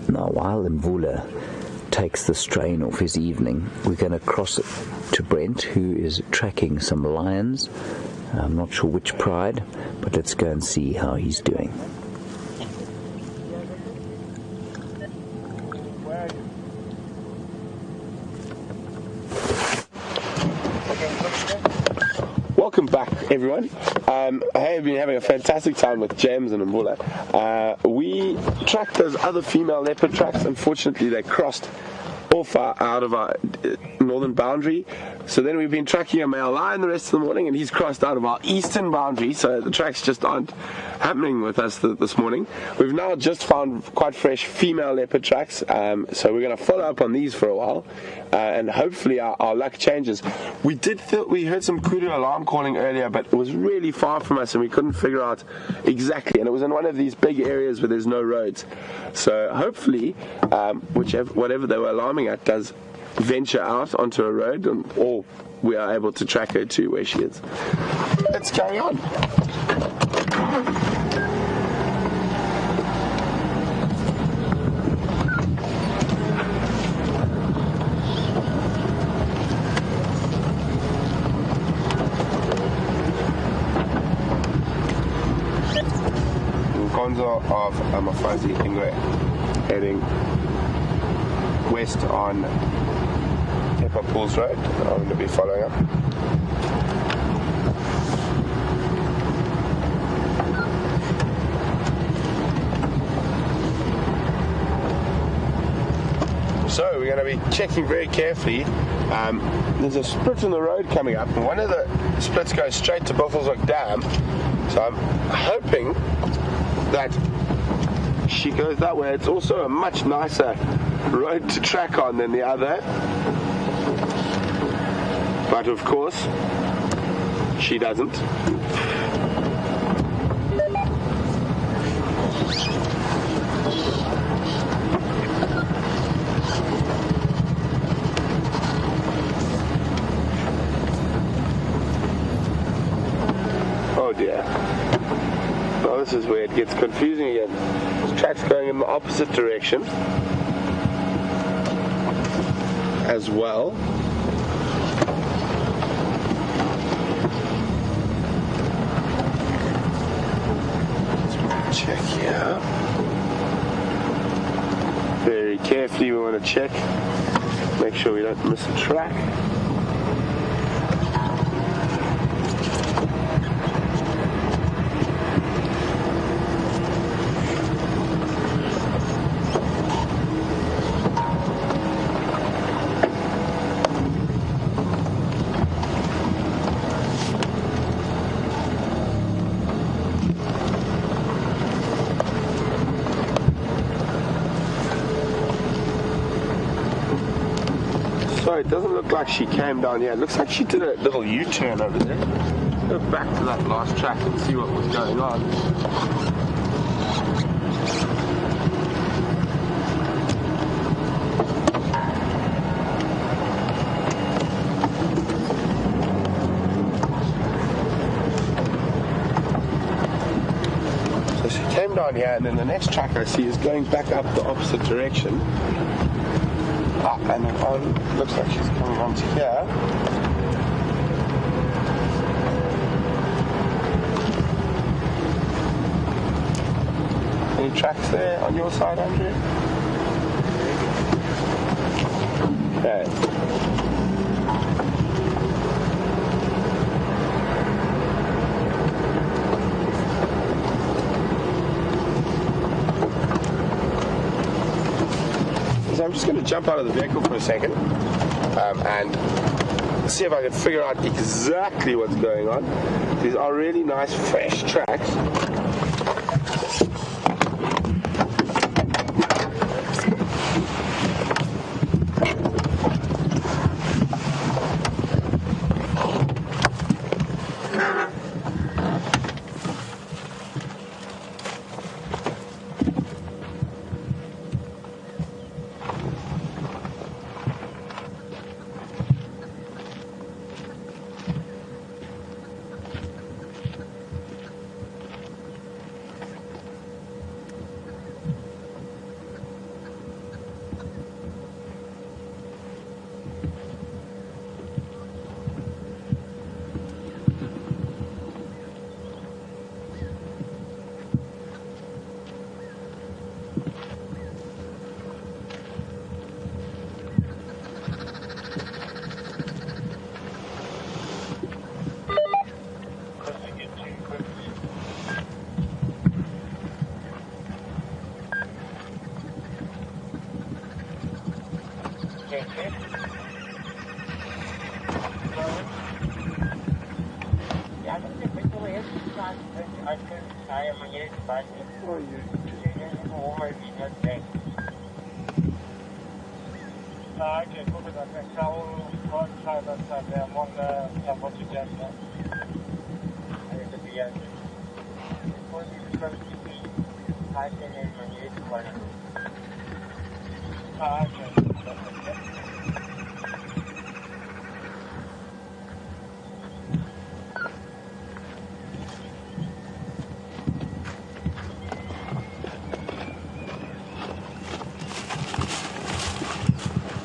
Now, while Mvula takes the strain off his evening, we're going to cross it to Brent, who is tracking some lions. I'm not sure which pride, but let's go and see how he's doing. Welcome back, everyone. I have been having a fantastic time with James and Mvula. We tracked those other female leopard tracks. Unfortunately, they crossed off out of our northern boundary. So then we've been tracking a male lion the rest of the morning, and he's crossed out of our eastern boundary, so the tracks just aren't happening with us this morning. We've now just found quite fresh female leopard tracks, so we're going to follow up on these for a while, and hopefully our luck changes. We heard some kudu alarm calling earlier, but it was really far from us and we couldn't figure out exactly, and it was in one of these big areas where there's no roads. So hopefully whatever they were alarming looking at does venture out onto a road, or we are able to track her to where she is. Let's carry on. Of Amafazi Ingwe heading west on Hippo Pools Road. I'm going to be following up. So we're going to be checking very carefully. There's a split in the road coming up, and one of the splits goes straight to Buffelshoek Dam. So I'm hoping that she goes that way. It's also a much nicer road to track on than the other, but of course she doesn't. Oh dear. Well, this is where it gets confusing again. This track's going in the opposite direction as well. Let's check here. Very carefully we want to check. Make sure we don't miss a track. So it doesn't look like she came down here. It looks like she did a little U-turn over there. Let's go back to that last track and see what was going on. So she came down here, and then the next track I see is going back up the opposite direction. And then on, looks like she's coming onto here. Any tracks there on your side, Andrew? Okay. So I'm just going to jump out of the vehicle for a second and see if I can figure out exactly what's going on. These are really nice fresh tracks.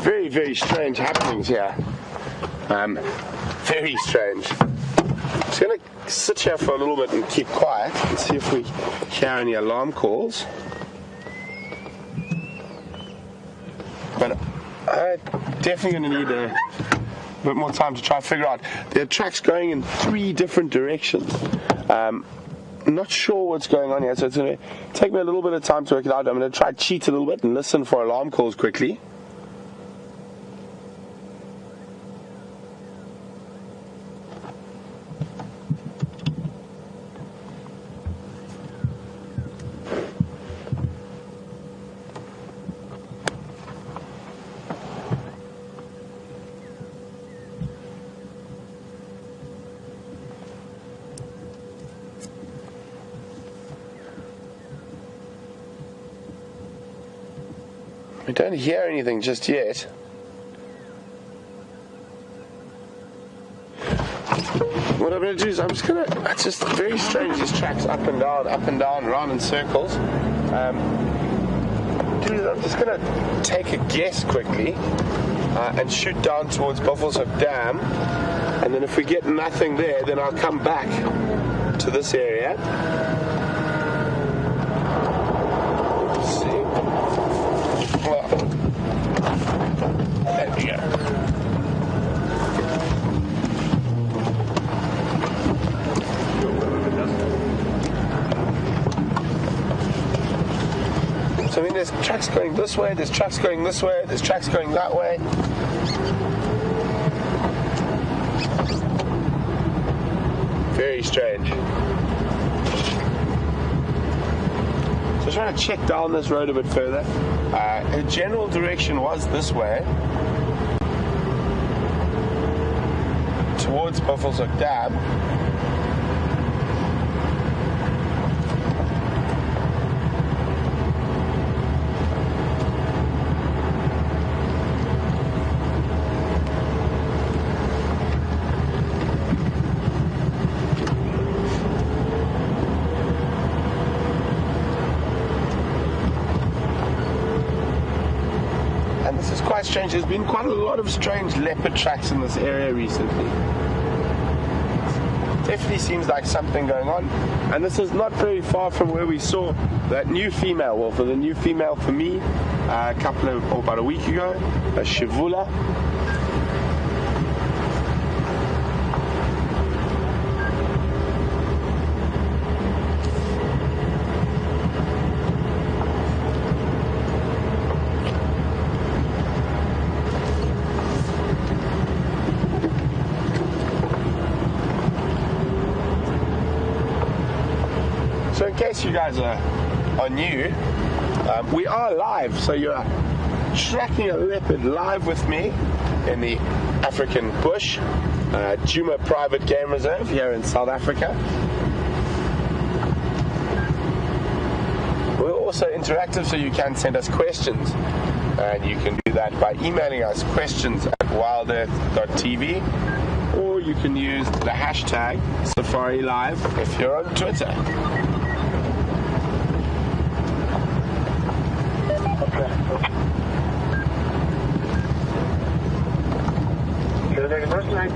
Very, very strange happenings here. Very strange. I'm just going to sit here for a little bit and keep quiet and see if we hear any alarm calls. But I'm definitely going to need a bit more time to try to figure out. There are tracks going in 3 different directions. I'm not sure what's going on here, so it's going to take me a little bit of time to work it out. I'm going to try to cheat a little bit and listen for alarm calls quickly. We don't hear anything just yet. What I'm going to do is it's just very strange, these tracks up and down, round in circles. I'm just going to take a guess quickly and shoot down towards Buffelshoek Dam, and then if we get nothing there, then I'll come back to this area. Let's see. Well, there we go. So I mean, there's tracks going this way, there's tracks going this way, there's tracks going that way. Very strange. So trying to check down this road a bit further. The general direction was this way, towards Buffelshoek Dam. Quite strange. There's been quite a lot of strange leopard tracks in this area recently. Definitely seems like something going on, and this is not very far from where we saw that new female wolf. The new female for me about a week ago, a Mvula. So in case you guys are new, we are live, so you're tracking a leopard live with me in the African bush, Djuma Private Game Reserve here in South Africa. We're also interactive, so you can send us questions, and you can do that by emailing us questions@wildearth.tv, or you can use the hashtag Safari Live if you're on Twitter. So the first night,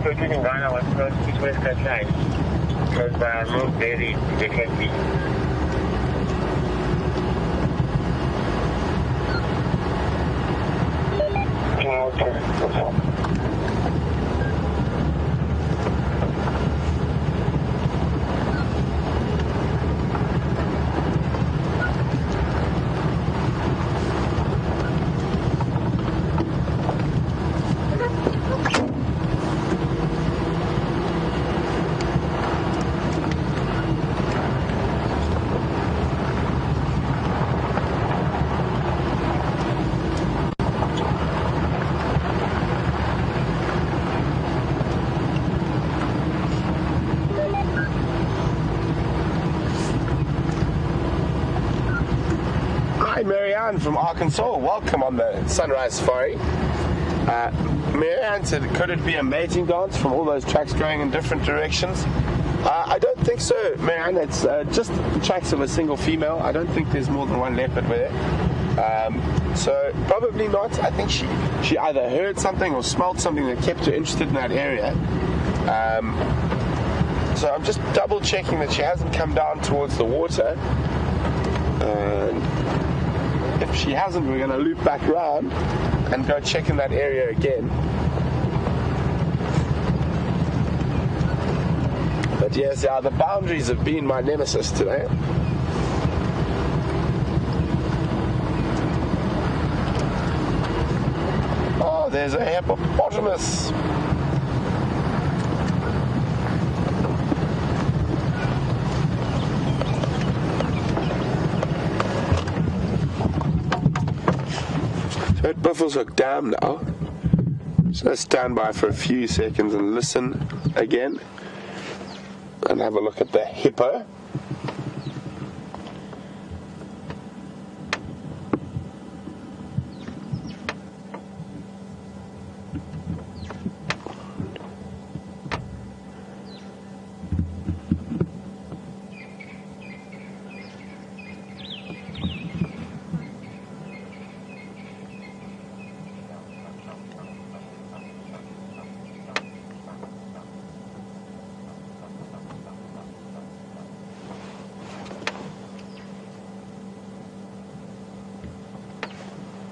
so you can Ghana was first West that line, because by our road very differently. Hi, Marianne from Arkansas. Welcome on the Sunrise Safari. Marianne said, could it be a mating dance from all those tracks going in different directions? I don't think so, Marianne. It's just the tracks of a single female. I don't think there's more than one leopard there. So probably not. I think she either heard something or smelled something that kept her interested in that area. So I'm just double checking that she hasn't come down towards the water. If she hasn't, we're going to loop back around and go check in that area again. But yes, the boundaries have been my nemesis today. Oh, there's a hippopotamus. So at Buffelshoek Dam now. So let's stand by for a few seconds and listen again. And have a look at the hippo.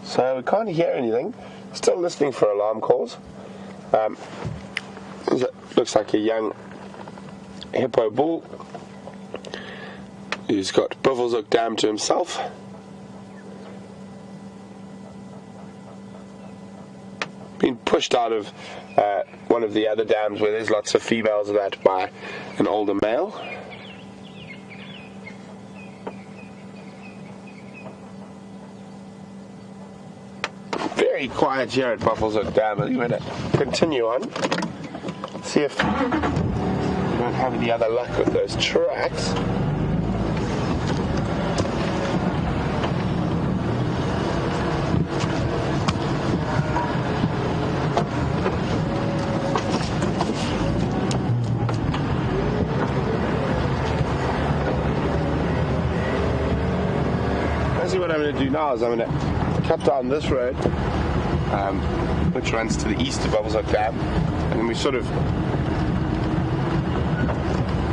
So we can't hear anything. Still listening for alarm calls. Looks like a young hippo bull who's got Buffelshoek Dam to himself. Been pushed out of one of the other dams where there's lots of females of that by an older male. Very quiet here at Buffelshoek Dam. I'm going to continue on. See if we don't have any other luck with those tracks. Basically what I'm going to do now is I'm going to cut down this road, which runs to the east of Buffelshoek Dam, and then we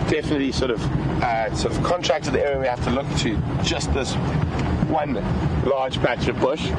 definitely contracted the area we have to look to just this one large patch of bush.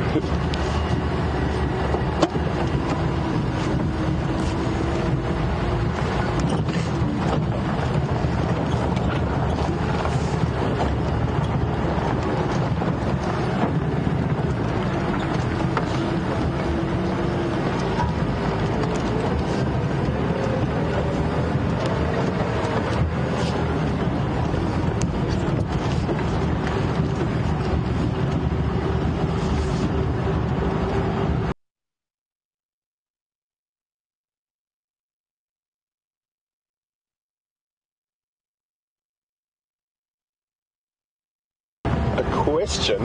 Question,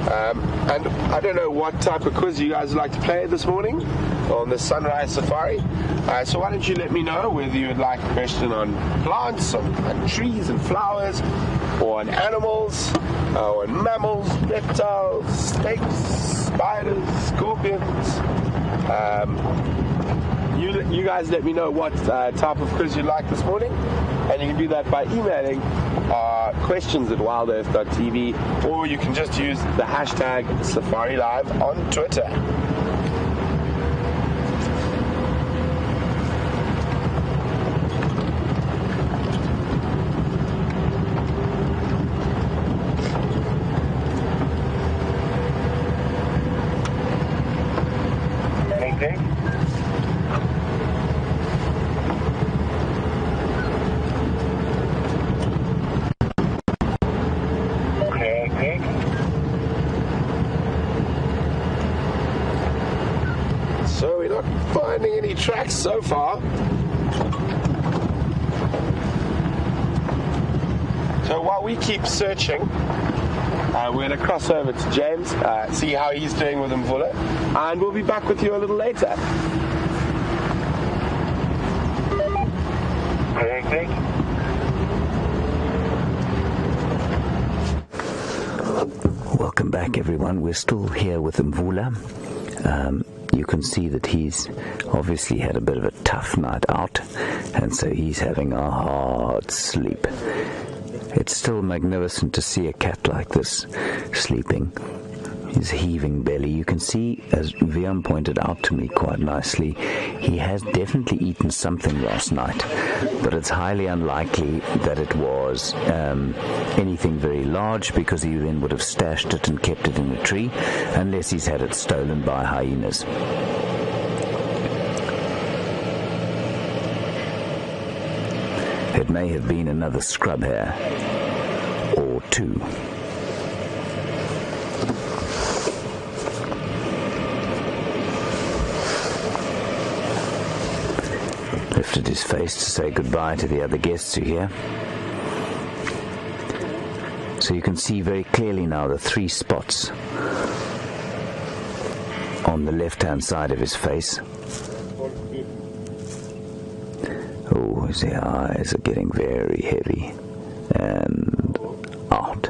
and I don't know what type of quiz you guys would like to play this morning on the Sunrise Safari, so why don't you let me know whether you would like a question on plants, on trees and flowers, or on animals, or on mammals, reptiles, snakes, spiders, scorpions. You guys let me know what type of quiz you'd like this morning, and you can do that by emailing questions@wildearth.tv, or you can just use the hashtag SafariLive on Twitter. Anything? So we're not finding any tracks so far. So while we keep searching, We're going to cross over to James, see how he's doing with Mvula, and we'll be back with you a little later. Perfect. Welcome back, everyone. We're still here with Mvula. You can see that he's obviously had a bit of a tough night out, and so he's having a hard sleep. It's still magnificent to see a cat like this sleeping. His heaving belly. You can see, as Vian pointed out to me quite nicely, he has definitely eaten something last night, but it's highly unlikely that it was anything very large, because he then would have stashed it and kept it in a tree, unless he's had it stolen by hyenas. It may have been another scrub hare or two. Lifted his face to say goodbye to the other guests who are here. So you can see very clearly now the 3 spots on the left-hand side of his face. Oh, his eyes are getting very heavy and out.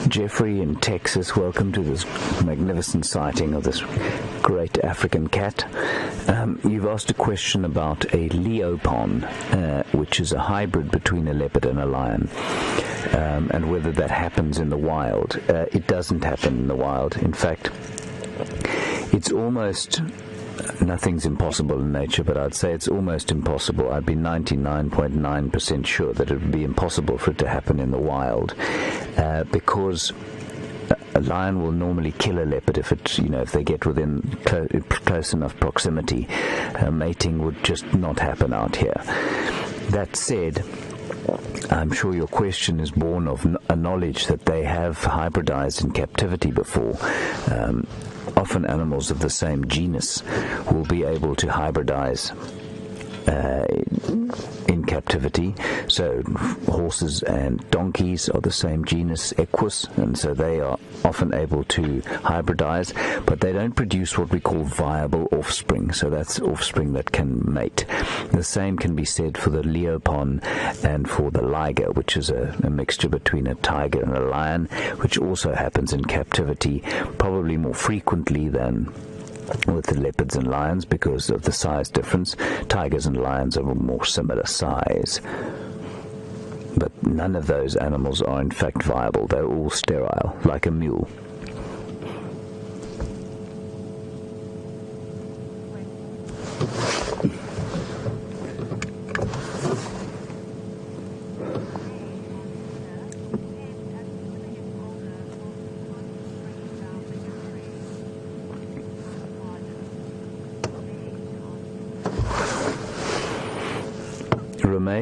Jeffrey in Texas, welcome to this magnificent sighting of this great African cat. You've asked a question about a leopard, which is a hybrid between a leopard and a lion, and whether that happens in the wild. It doesn't happen in the wild. In fact, it's almost... Nothing's impossible in nature, but I'd say it's almost impossible. I'd be 99.9% sure that it would be impossible for it to happen in the wild, because a lion will normally kill a leopard if they get within close enough proximity. Mating would just not happen out here. That said, I'm sure your question is born of a knowledge that they have hybridized in captivity before. Often animals of the same genus will be able to hybridize in captivity. So horses and donkeys are the same genus, Equus, and so they are often able to hybridize, but they don't produce what we call viable offspring. So that's offspring that can mate. The same can be said for the leopard and for the liger, which is a mixture between a tiger and a lion, which also happens in captivity, probably more frequently than with the leopards and lions because of the size difference. Tigers and lions are a more similar size, but none of those animals are in fact viable. They're all sterile, like a mule.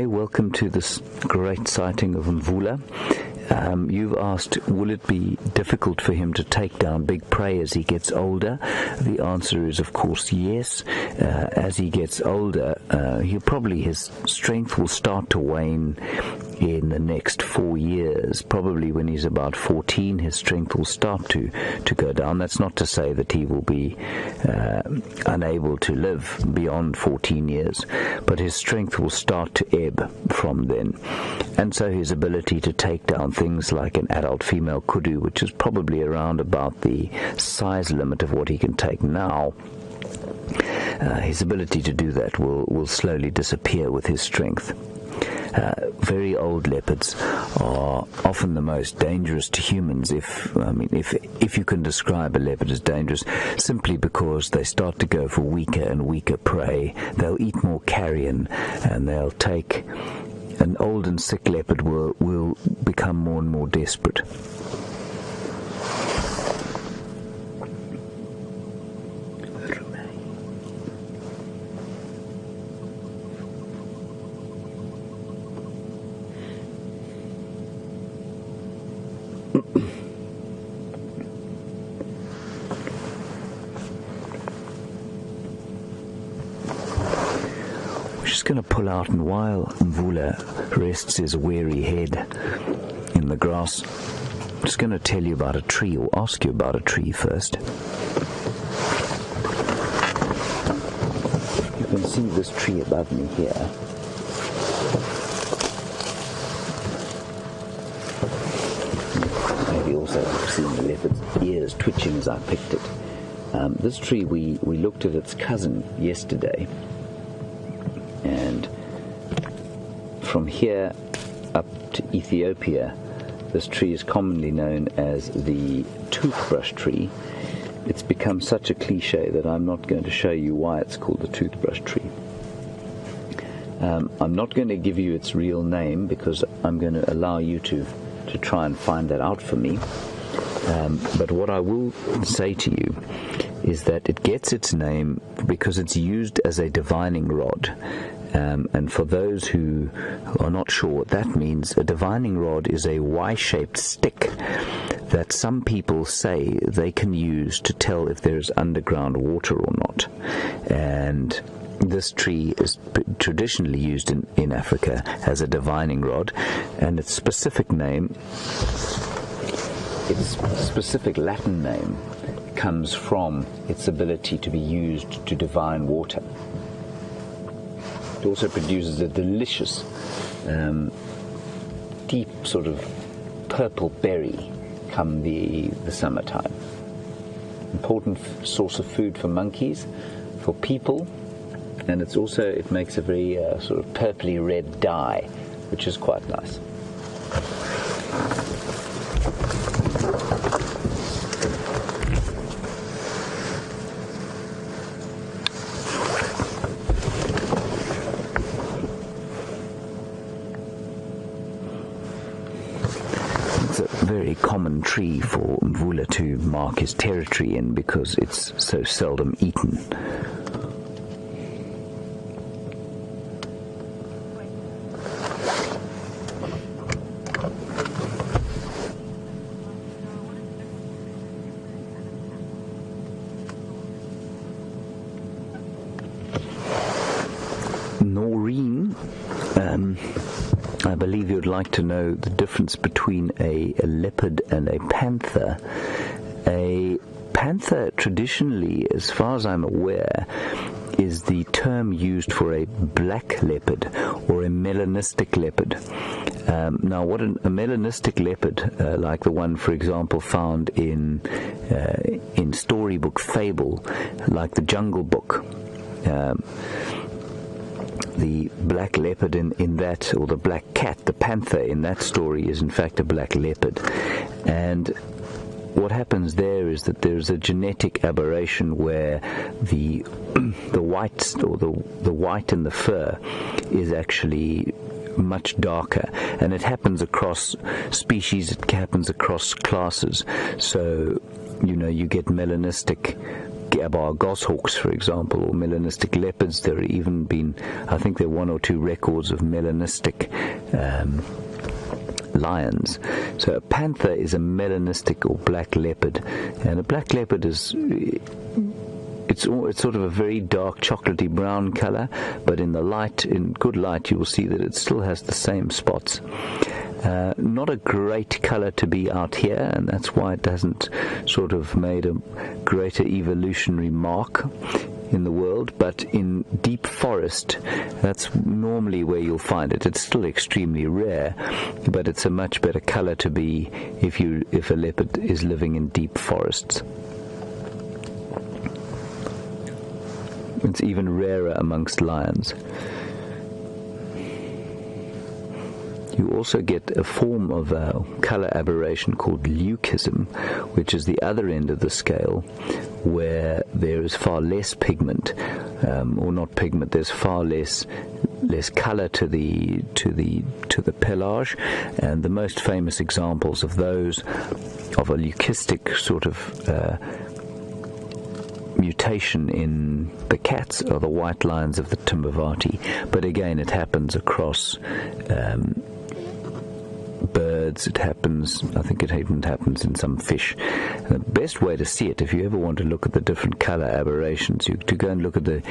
Welcome to this great sighting of Mvula. You've asked, will it be difficult for him to take down big prey as he gets older? The answer is, of course, yes. As he gets older, his strength will start to wane in the next 4 years. Probably when he's about 14, his strength will start to go down. That's not to say that he will be unable to live beyond 14 years, but his strength will start to ebb from then. And so his ability to take down things like an adult female kudu, which is probably around about the size limit of what he can take now, his ability to do that will slowly disappear with his strength. Very old leopards are often the most dangerous to humans, if you can describe a leopard as dangerous, simply because they start to go for weaker and weaker prey. They'll eat more carrion, and they'll take an old and sick leopard will become more and more desperate. Going to pull out, and while Mvula rests his weary head in the grass, I'm just going to tell you about a tree, or ask you about a tree first. You can see this tree above me here. Maybe also I've seen the leopard's ears twitching as I picked it. This tree, we looked at its cousin yesterday. And from here up to Ethiopia, this tree is commonly known as the toothbrush tree. It's become such a cliche that I'm not going to show you why it's called the toothbrush tree. I'm not going to give you its real name because I'm going to allow you to try and find that out for me. But what I will say to you is that it gets its name because it's used as a divining rod. And for those who are not sure what that means, a divining rod is a Y-shaped stick that some people say they can use to tell if there's underground water or not. And this tree is traditionally used in Africa as a divining rod, and its specific Latin name comes from its ability to be used to divine water. It also produces a delicious, deep sort of purple berry come the summertime. Important source of food for monkeys, for people, and it makes a very sort of purpley red dye, which is quite nice. Very common tree for Mvula to mark his territory in because it's so seldom eaten. Noreen, I believe you'd like to know the difference between a leopard and a panther. A panther, traditionally, as far as I'm aware, is the term used for a black leopard or a melanistic leopard. Now, what a melanistic leopard, like the one, for example, found in storybook fable, like the Jungle Book, the black leopard in that, or the black cat, the panther in that story is in fact a black leopard. And what happens there is that there's a genetic aberration where the white, or the white in the fur is actually much darker, and it happens across species, it happens across classes. So, you get melanistic Gabar goshawks, for example, or melanistic leopards. There have even been, I think there are 1 or 2 records of melanistic lions. So a panther is a melanistic or black leopard, and a black leopard is it's sort of a very dark chocolatey brown color, but in good light, you will see that it still has the same spots. Not a great color to be out here, and that's why it hasn't sort of made a greater evolutionary mark in the world, but in deep forest, that's normally where you'll find it. It's still extremely rare, but it's a much better color to be if a leopard is living in deep forests. It's even rarer amongst lions. You also get a form of color aberration called leucism, which is the other end of the scale, where there is far less pigment, or not pigment, there's far less colour to the pelage, and the most famous examples of those of a leucistic sort of mutation in the cats are the white lines of the Timbavati. But again, it happens across birds. It happens, I think it even happens in some fish. And the best way to see it, if you ever want to look at the different colour aberrations, you to go and look at the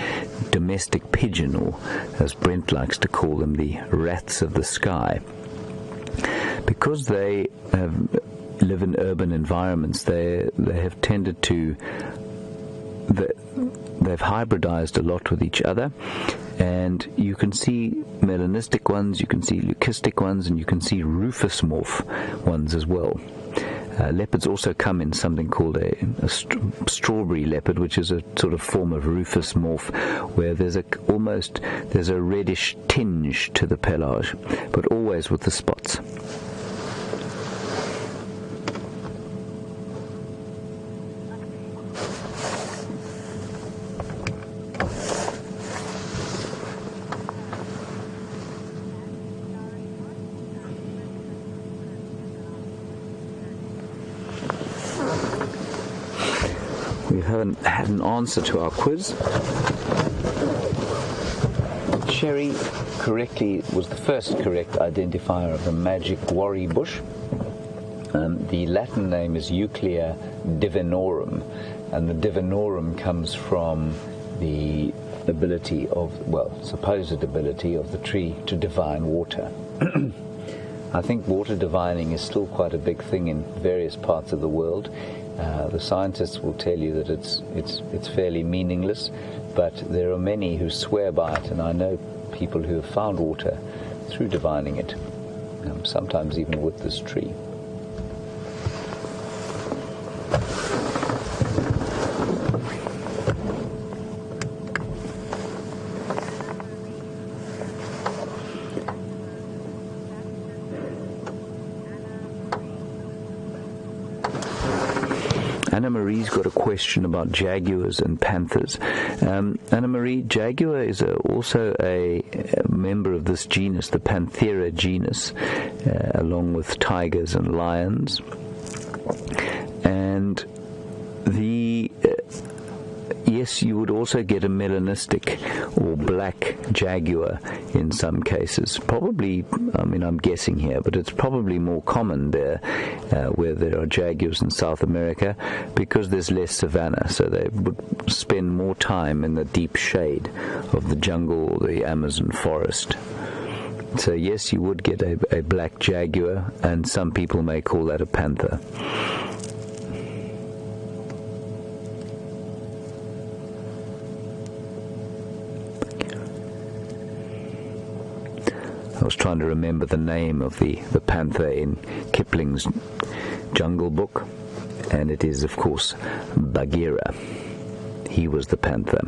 domestic pigeon, or as Brent likes to call them, the rats of the sky. Because they live in urban environments, they have tended to they've hybridized a lot with each other, and you can see melanistic ones, you can see leucistic ones, and you can see rufous morph ones as well. Leopards also come in something called a strawberry leopard, which is a sort of form of rufous morph, where there's a reddish tinge to the pelage, but always with the spots. We haven't had an answer to our quiz. Sherry correctly was the first correct identifier of the magic worry bush. The Latin name is Euclea divinorum, and the divinorum comes from the ability supposed ability of the tree to divine water. I think water divining is still quite a big thing in various parts of the world. The scientists will tell you that it's fairly meaningless, but there are many who swear by it, and I know people who have found water through divining it, sometimes even with this tree. Anna Marie's got a question about jaguars and panthers. Anna Marie, jaguar is also a member of this genus, the Panthera genus, along with tigers and lions. And yes, you would also get a melanistic or black jaguar in some cases. Probably, I'm guessing here, but it's probably more common there where there are jaguars in South America, because there's less savanna, so they would spend more time in the deep shade of the jungle or the Amazon forest. So yes, you would get a black jaguar, and some people may call that a panther. I was trying to remember the name of the panther in Kipling's Jungle Book, and it is, of course, Bagheera. He was the panther.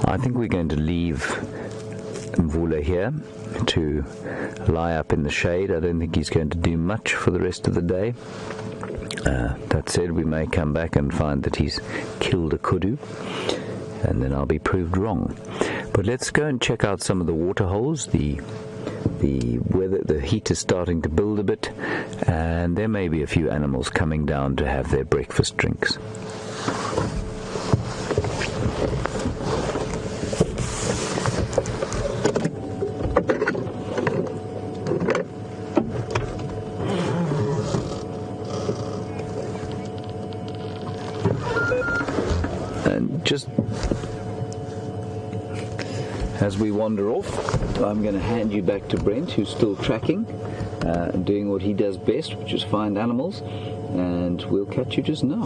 I think we're going to leave Mvula here to lie up in the shade. I don't think he's going to do much for the rest of the day. That said, we may come back and find that he's killed a kudu, and then I'll be proved wrong. But let's go and check out some of the water holes. The weather, the heat is starting to build a bit, and there may be a few animals coming down to have their breakfast drinks. Just as we wander off, I'm going to hand you back to Brent, who's still tracking and doing what he does best, which is find animals, and we'll catch you just now.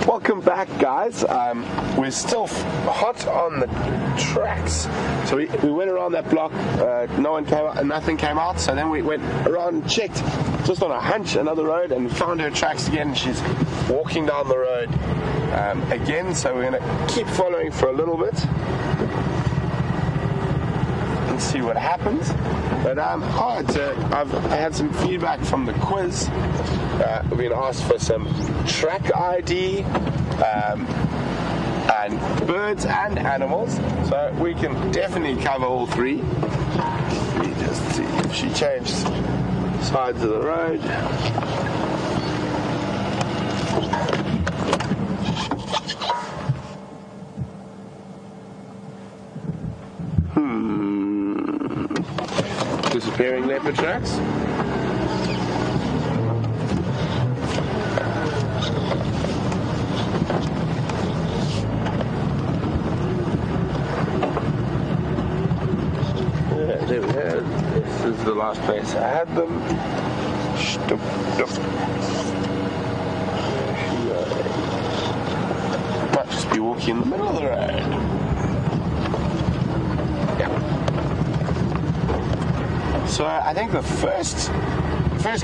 Welcome back, guys. We're still hot on the tracks. So we went around that block, no one came out, and nothing came out. So then we went around and checked, just on a hunch, another road, and found her tracks again. She's walking down the road again, so we're going to keep following for a little bit and see what happens. But I've had some feedback from the quiz. We've been asked for some track ID and birds and animals, so we can definitely cover all three. Let me just see if she changed sides of the road. Disappearing leopard tracks. Yeah, there we go. This is the last place I had them. Might just be walking in the middle of the road. So I think the first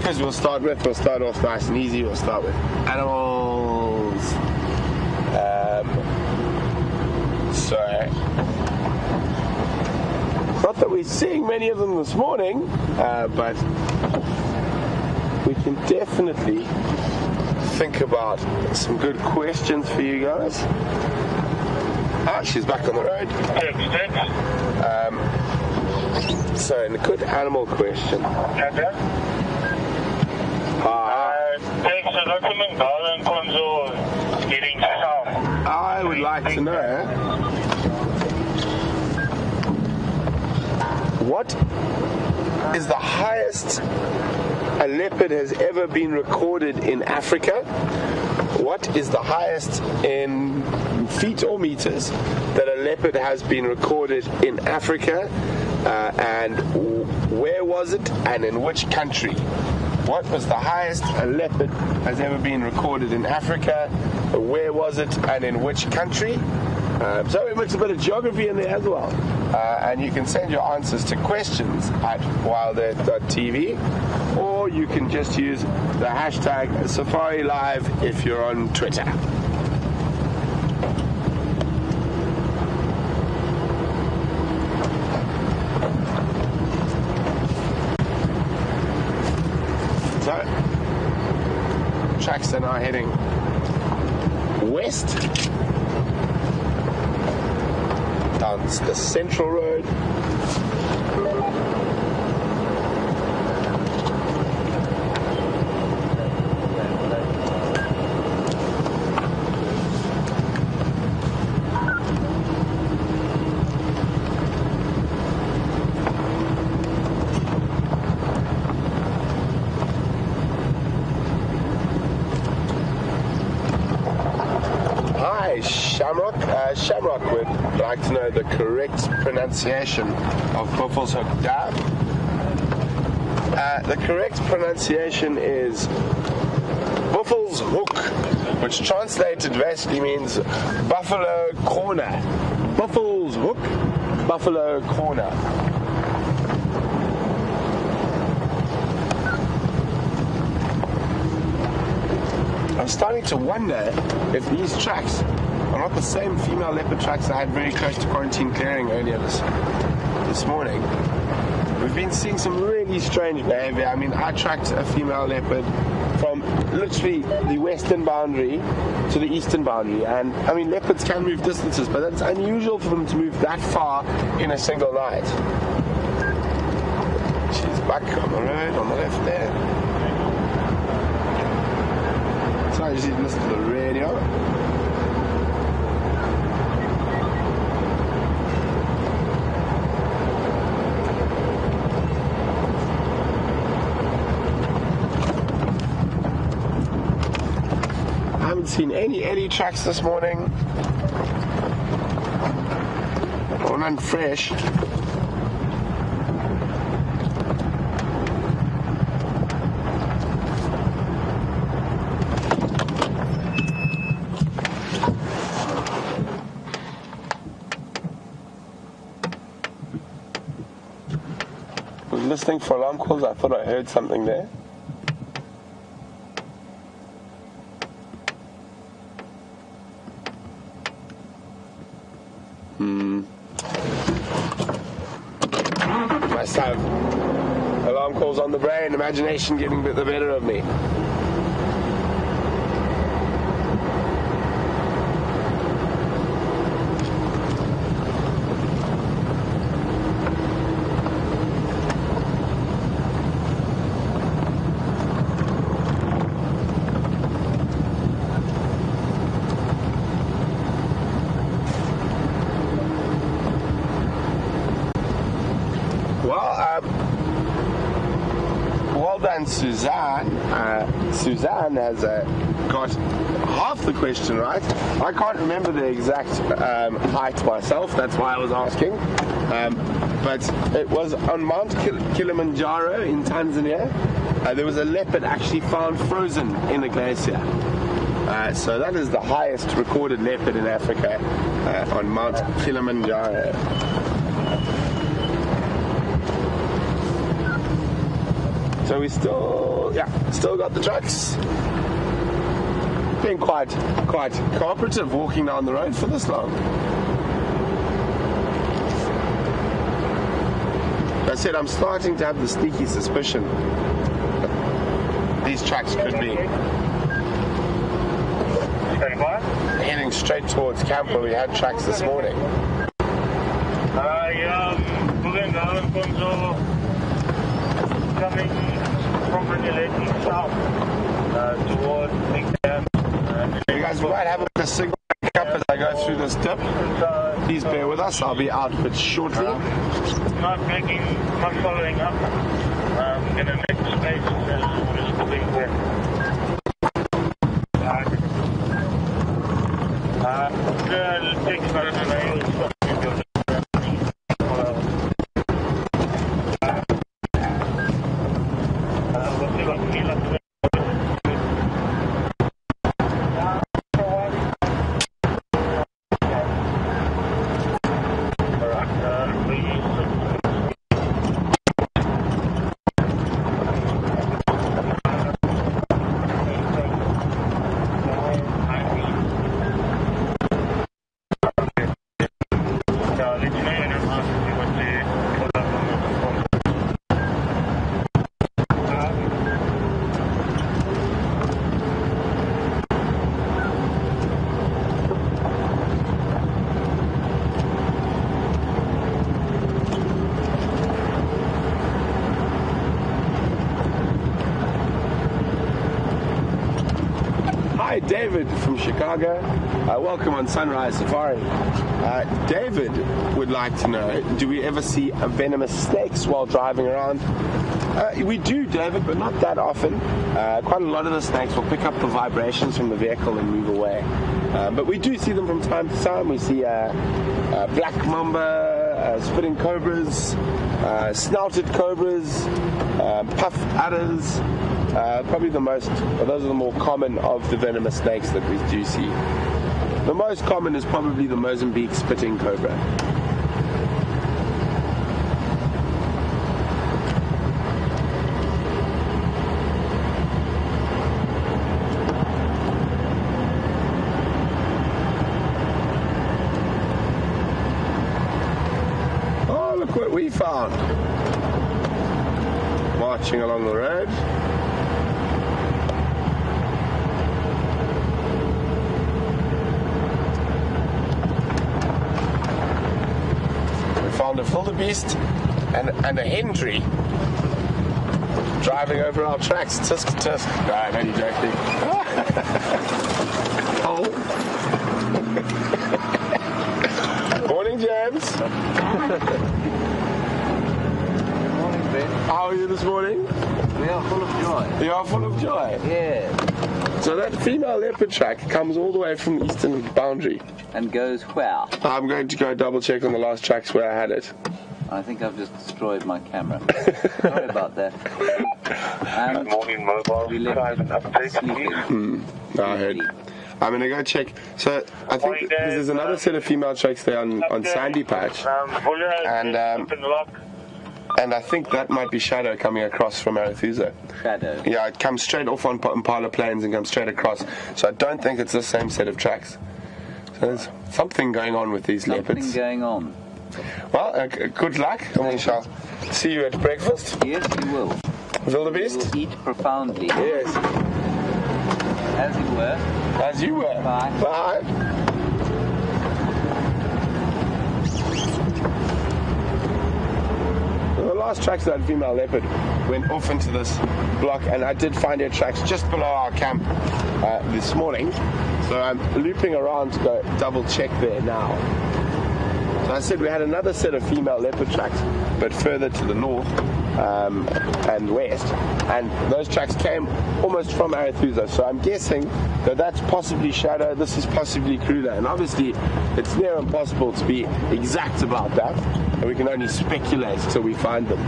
quiz we'll start off nice and easy. We'll start with animals. Not that we're seeing many of them this morning, but we can definitely think about some good questions for you guys. She's back on the road. So, a good animal question. I would like to know, what is the highest a leopard has ever been recorded in Africa? What is the highest in feet or meters that a leopard has been recorded in Africa? And where was it and in which country? What was the highest a leopard has ever been recorded in Africa? Where was it and in which country? So we mix a bit of geography in there as well. And you can send your answers to questions at WildEarth.tv, or you can just use the hashtag Safari Live if you're on Twitter. So, tracks are now heading west down the central road. Shamrock would like to know the correct pronunciation of Buffelshoek Dam. The correct pronunciation is Buffelshoek, which translated basically means buffalo corner. Buffelshoek, buffalo corner. I'm starting to wonder if these tracks are not the same female leopard tracks I had very close to quarantine clearing earlier this morning. We've been seeing some really strange behavior. I mean, I tracked a female leopard from literally the western boundary to the eastern boundary, and I mean, leopards can move distances, but it's unusual for them to move that far in a single night. She's back on the road on the left there. So I just need to listen to the radio. Seen any ellie tracks this morning, or none fresh. I was listening for alarm calls. I thought I heard something there. have alarm calls on the brain, imagination getting the better of me. Well done, Suzanne. Suzanne has got half the question right. I can't remember the exact height myself, that's why I was asking. But it was on Mount Kilimanjaro in Tanzania. There was a leopard actually found frozen in a glacier. So that is the highest recorded leopard in Africa on Mount Kilimanjaro. So we still got the trucks. Been quite cooperative walking down the road for this long. I said I'm starting to have the sneaky suspicion that these trucks could be heading straight towards camp where we had tracks this morning. Coming from Regulating south towards the camp. You guys might have a signal up as I go through this dip. Please bear with us, I'll be out of it shortly. Not following up in the next space as we're stopping there. Takes about an hour. Hi, David from Chicago. Welcome on Sunrise Safari. David would like to know, do we ever see venomous snakes while driving around? We do, David, but not that often. Quite a lot of the snakes will pick up the vibrations from the vehicle and move away. But we do see them from time to time. We see black mamba, spitting cobras, snouted cobras, puff adders. Probably those are the more common of the venomous snakes that we do see. The most common is probably the Mozambique spitting cobra. Oh, look what we found. Marching along the road. Found a wildebeest and a hen tree driving over our tracks. Tisk tisk. No, I'm only joking. Oh. Morning, James. Good morning, Ben. How are you this morning? We are full of joy. You are full of joy. Yeah. So that female leopard track comes all the way from the eastern boundary. And goes where? I'm going to go double check on the last tracks where I had it. I think I've just destroyed my camera. Sorry about that. And Morning mobile. we left sleeping. No, I heard. I'm going to go check. So I think there's another set of female tracks there on Sandy Patch. And I think that might be Shadow coming across from Arethusa. Shadow. Yeah, it comes straight off on Impala Plains and comes straight across. So I don't think it's the same set of tracks. So there's something going on with these leopards. Something going on. Well, good luck. And we shall see you at breakfast. Yes, you will. Wildebeest? You will eat profoundly. Yes. As you were. As you were. Bye. Bye. The last tracks of that female leopard went off into this block, and I did find her tracks just below our camp this morning. So I'm looping around to go double check there now. So I said we had another set of female leopard tracks, but further to the north and west, and those tracks came almost from Arethusa. So I'm guessing that that's possibly Shadow, this is possibly Kruger, and obviously it's near impossible to be exact about that, and we can only speculate till we find them.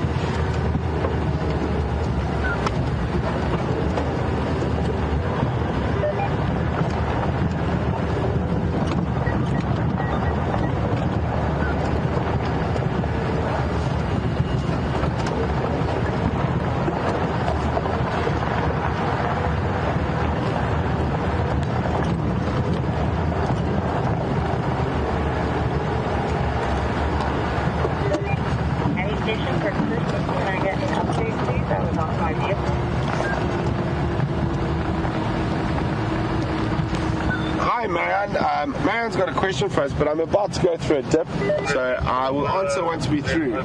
Marianne's got a question for us, but I'm about to go through a dip, so I will answer once we're through.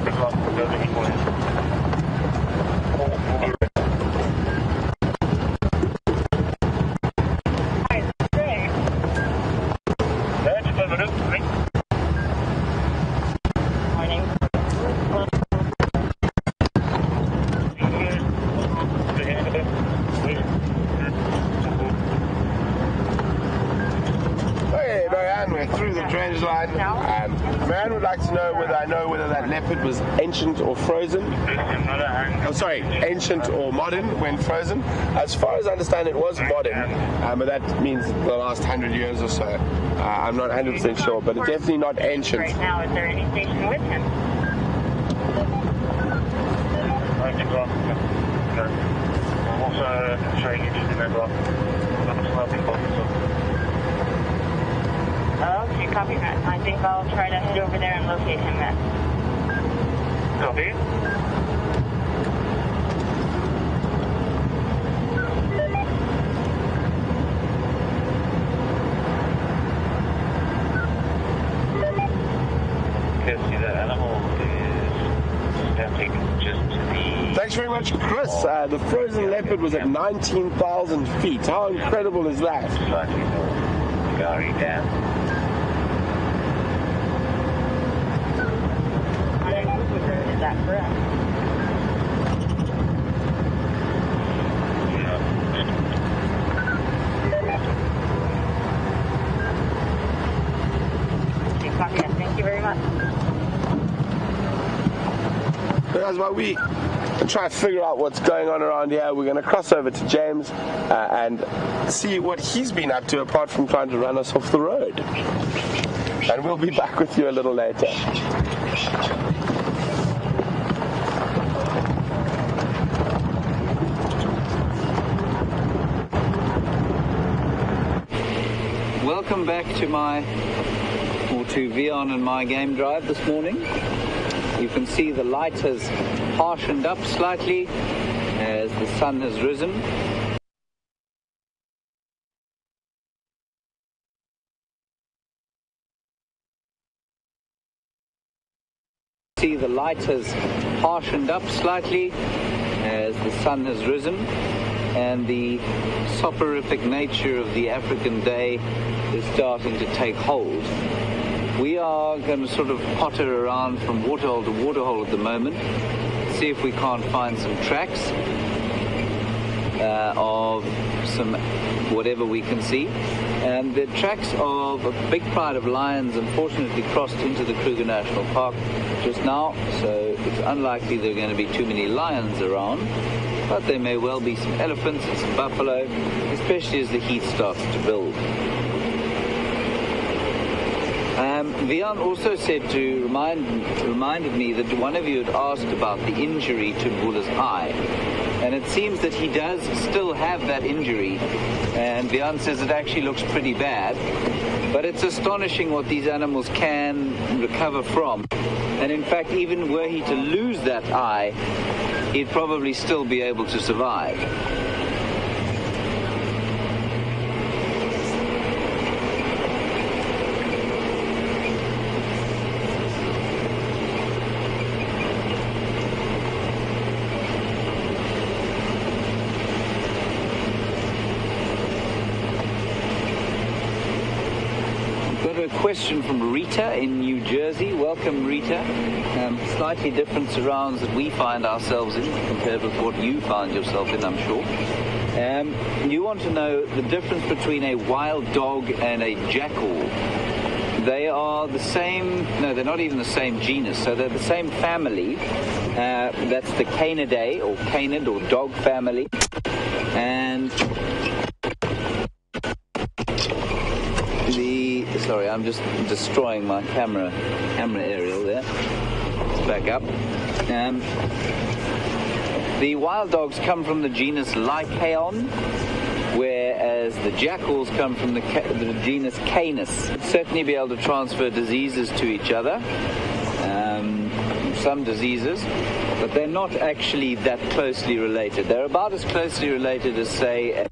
Man would like to know whether that leopard was ancient or frozen. Oh, sorry, ancient or modern when frozen. As far as I understand, it was modern, but that means the last 100 years or so. I'm not 100% sure, but it's definitely not ancient. Right now, is there any station with him? Okay, copy that. I think I'll try to head over there and locate him then. Copy. Okay, see that animal is stepping just to the... Thanks very much, Chris. The frozen leopard was at 19,000 feet. How incredible is that? Slightly north, Gary Dam. Is that correct? Okay, copy that. Thank you very much. That's why we try to figure out what's going on around here. We're going to cross over to James and see what he's been up to apart from trying to run us off the road. And we'll be back with you a little later. Welcome back to Vion and my game drive this morning. You can see the light has harshened up slightly as the sun has risen. See the light has harshened up slightly as the sun has risen, and the soporific nature of the African day is starting to take hold. We are going to sort of potter around from waterhole to waterhole at the moment, see if we can't find some tracks of some whatever we can see. And the tracks of a big pride of lions unfortunately crossed into the Kruger National Park just now, so it's unlikely there are going to be too many lions around, but there may well be some elephants and some buffalo, especially as the heat starts to build. Vian also said to reminded me that one of you had asked about the injury to Mvula's eye, and it seems that he does still have that injury, and Vian says it actually looks pretty bad. But it's astonishing what these animals can recover from. And in fact, even were he to lose that eye, he'd probably still be able to survive. Question from Rita in New Jersey. Welcome, Rita. Slightly different surrounds that we find ourselves in compared with what you find yourself in, I'm sure. You want to know the difference between a wild dog and a jackal. They are the same, no, they're not even the same genus, so they're the same family. That's the Canidae, or canid, or dog family. And sorry, I'm just destroying my camera aerial there. Let's back up. The wild dogs come from the genus Lycaon, whereas the jackals come from the genus Canis. They'd certainly be able to transfer diseases to each other, some diseases, but they're not actually that closely related. They're about as closely related as, say,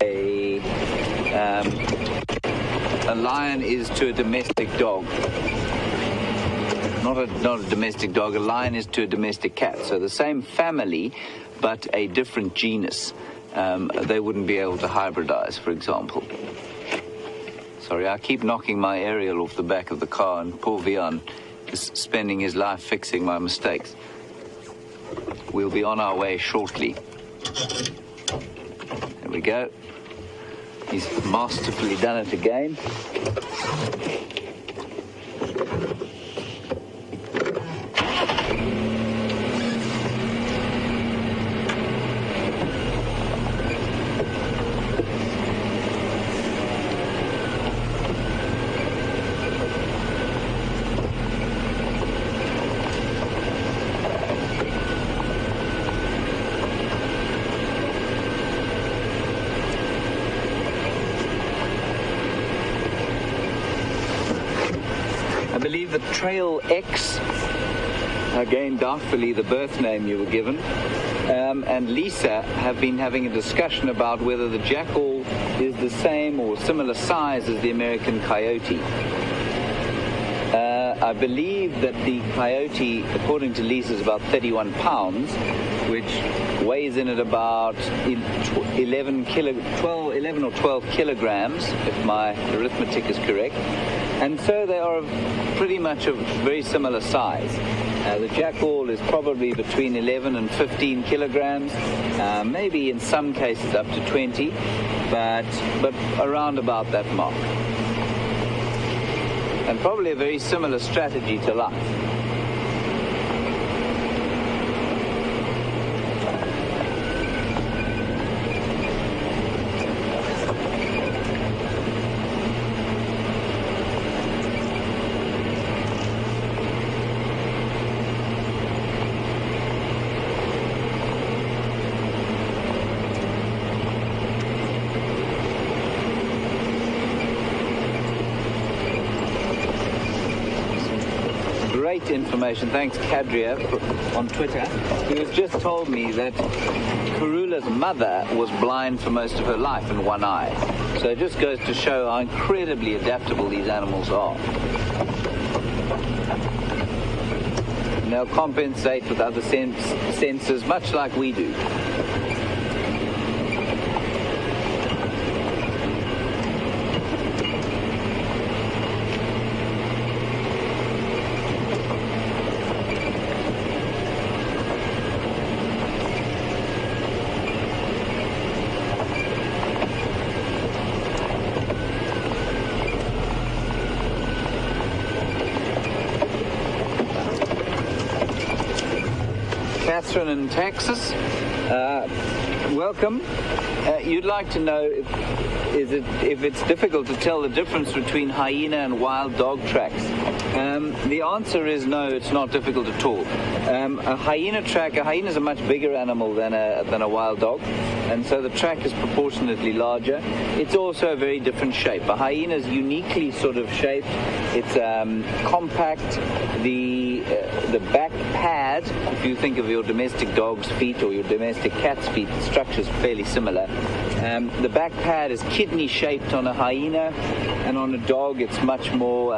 a lion is to a domestic dog. Not a domestic dog, a lion is to a domestic cat. So the same family, but a different genus. They wouldn't be able to hybridize, for example. Sorry, I keep knocking my aerial off the back of the car, and poor Vian is spending his life fixing my mistakes. We'll be on our way shortly. There we go. He's masterfully done it again. Trail X, again doubtfully the birth name you were given, and Lisa have been having a discussion about whether the jackal is the same or similar size as the American coyote. I believe that the coyote, according to Lisa, is about 31 pounds, which weighs in at about 11 or 12 kilograms, if my arithmetic is correct. And so they are pretty much of very similar size. The jackal is probably between 11 and 15 kilograms, maybe in some cases up to 20, but around about that mark. And probably a very similar strategy to life. Information. Thanks, Kadria, on Twitter. He has just told me that Karula's mother was blind for most of her life in one eye. So it just goes to show how incredibly adaptable these animals are. And they'll compensate with other senses, much like we do. In Texas, welcome. You'd like to know if it's difficult to tell the difference between hyena and wild dog tracks. The answer is no, it's not difficult at all. A hyena is a much bigger animal than a wild dog. and so the track is proportionately larger. It's also a very different shape. A hyena is uniquely sort of shaped. It's compact. The back pad, if you think of your domestic dog's feet or your domestic cat's feet, the structure is fairly similar. The back pad is kidney shaped on a hyena, and on a dog it's much more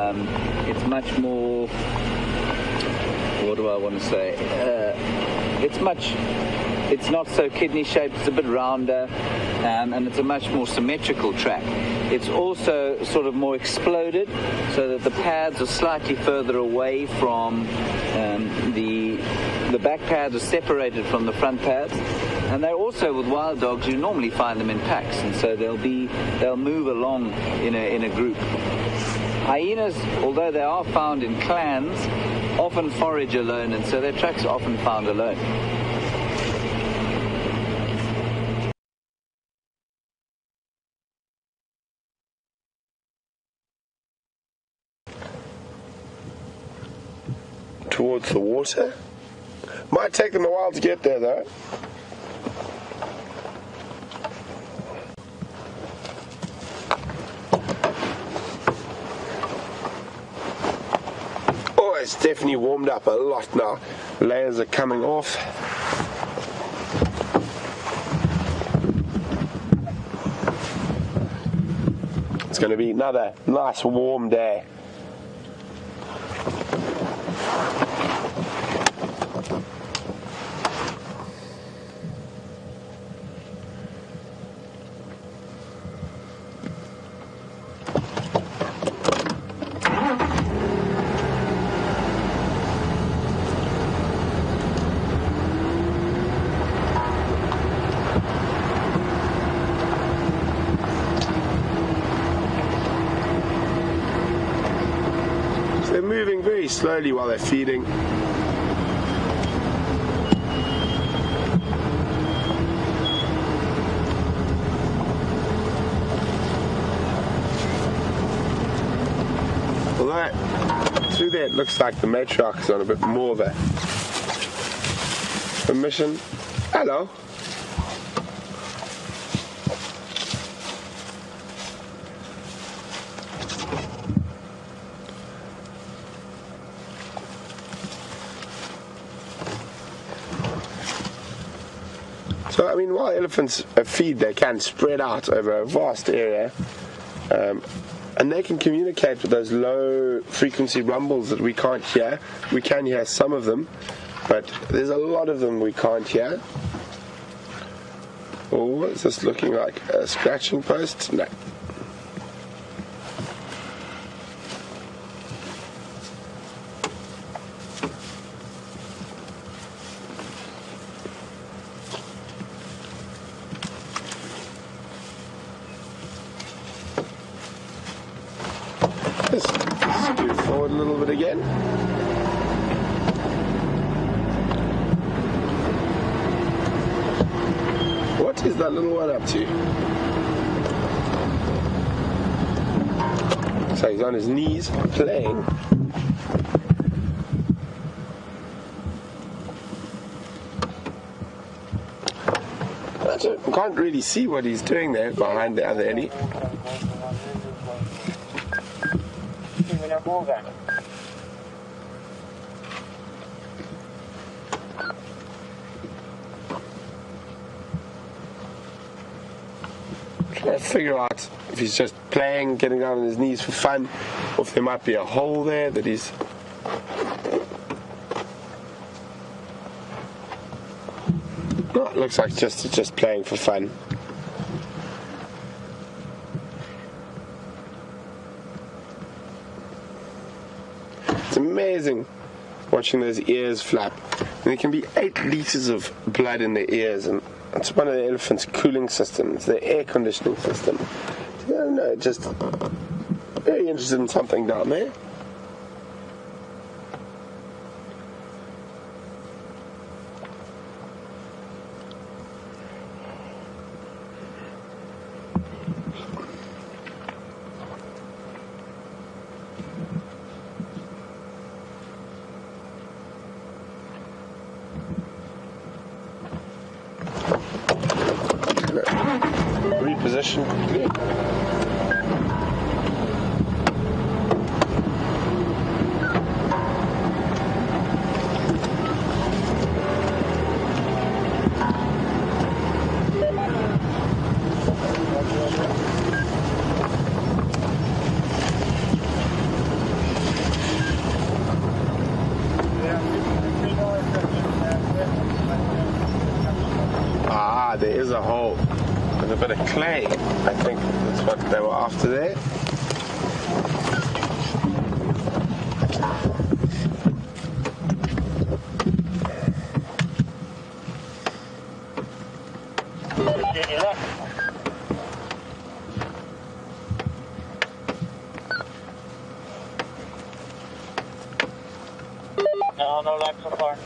what do I want to say? It's not so kidney shaped, it's a bit rounder, and it's a much more symmetrical track. It's also sort of more exploded, so that the pads are slightly further away from the back pads are separated from the front pads. And they're also, with wild dogs, you normally find them in packs, and so they'll move along in a group. Hyenas, although they are found in clans, often forage alone, and so their tracks are often found alone. Towards the water. Might take them a while to get there, though. Oh, it's definitely warmed up a lot now. Layers are coming off. It's going to be another nice warm day. They're moving very slowly while they're feeding. Although through there it looks like the matriarch is on a bit more of a mission. Hello. So, I mean, while elephants feed, they can spread out over a vast area, and they can communicate with those low-frequency rumbles that we can't hear. We can hear some of them, but there's a lot of them we can't hear. Oh, what is this looking like? A scratching post? No. Just scoot forward a little bit again. What is that little one up to? So he's on his knees playing. I can't really see what he's doing there behind the other ellie. Trying to figure out if he's just playing, getting down on his knees for fun, or if there might be a hole there that he's... No, it looks like just playing for fun. It's amazing watching those ears flap. And there can be 8 liters of blood in the ears, and it's one of the elephant's cooling systems, the air conditioning system. I don't know, just very interested in something down there. reposition quickly. There is a hole with a bit of clay. I think that's what they were after there. No luck so far.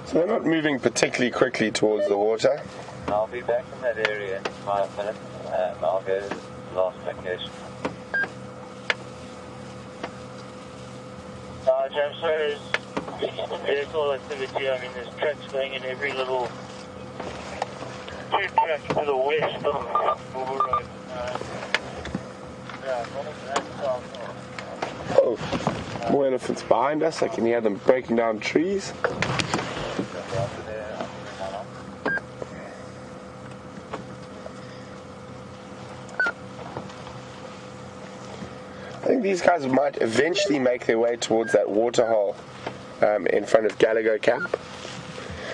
So they're not moving particularly quickly towards the water. I'll be back in that area in 5 minutes. I'll go to the last location. James, so there's vehicle activity. I mean, there's trucks going in every little 2 tracks to the west of Mvula Road. Oh, more elephants behind us. I can hear them breaking down trees. I think these guys might eventually make their way towards that water hole in front of Gallagher Camp.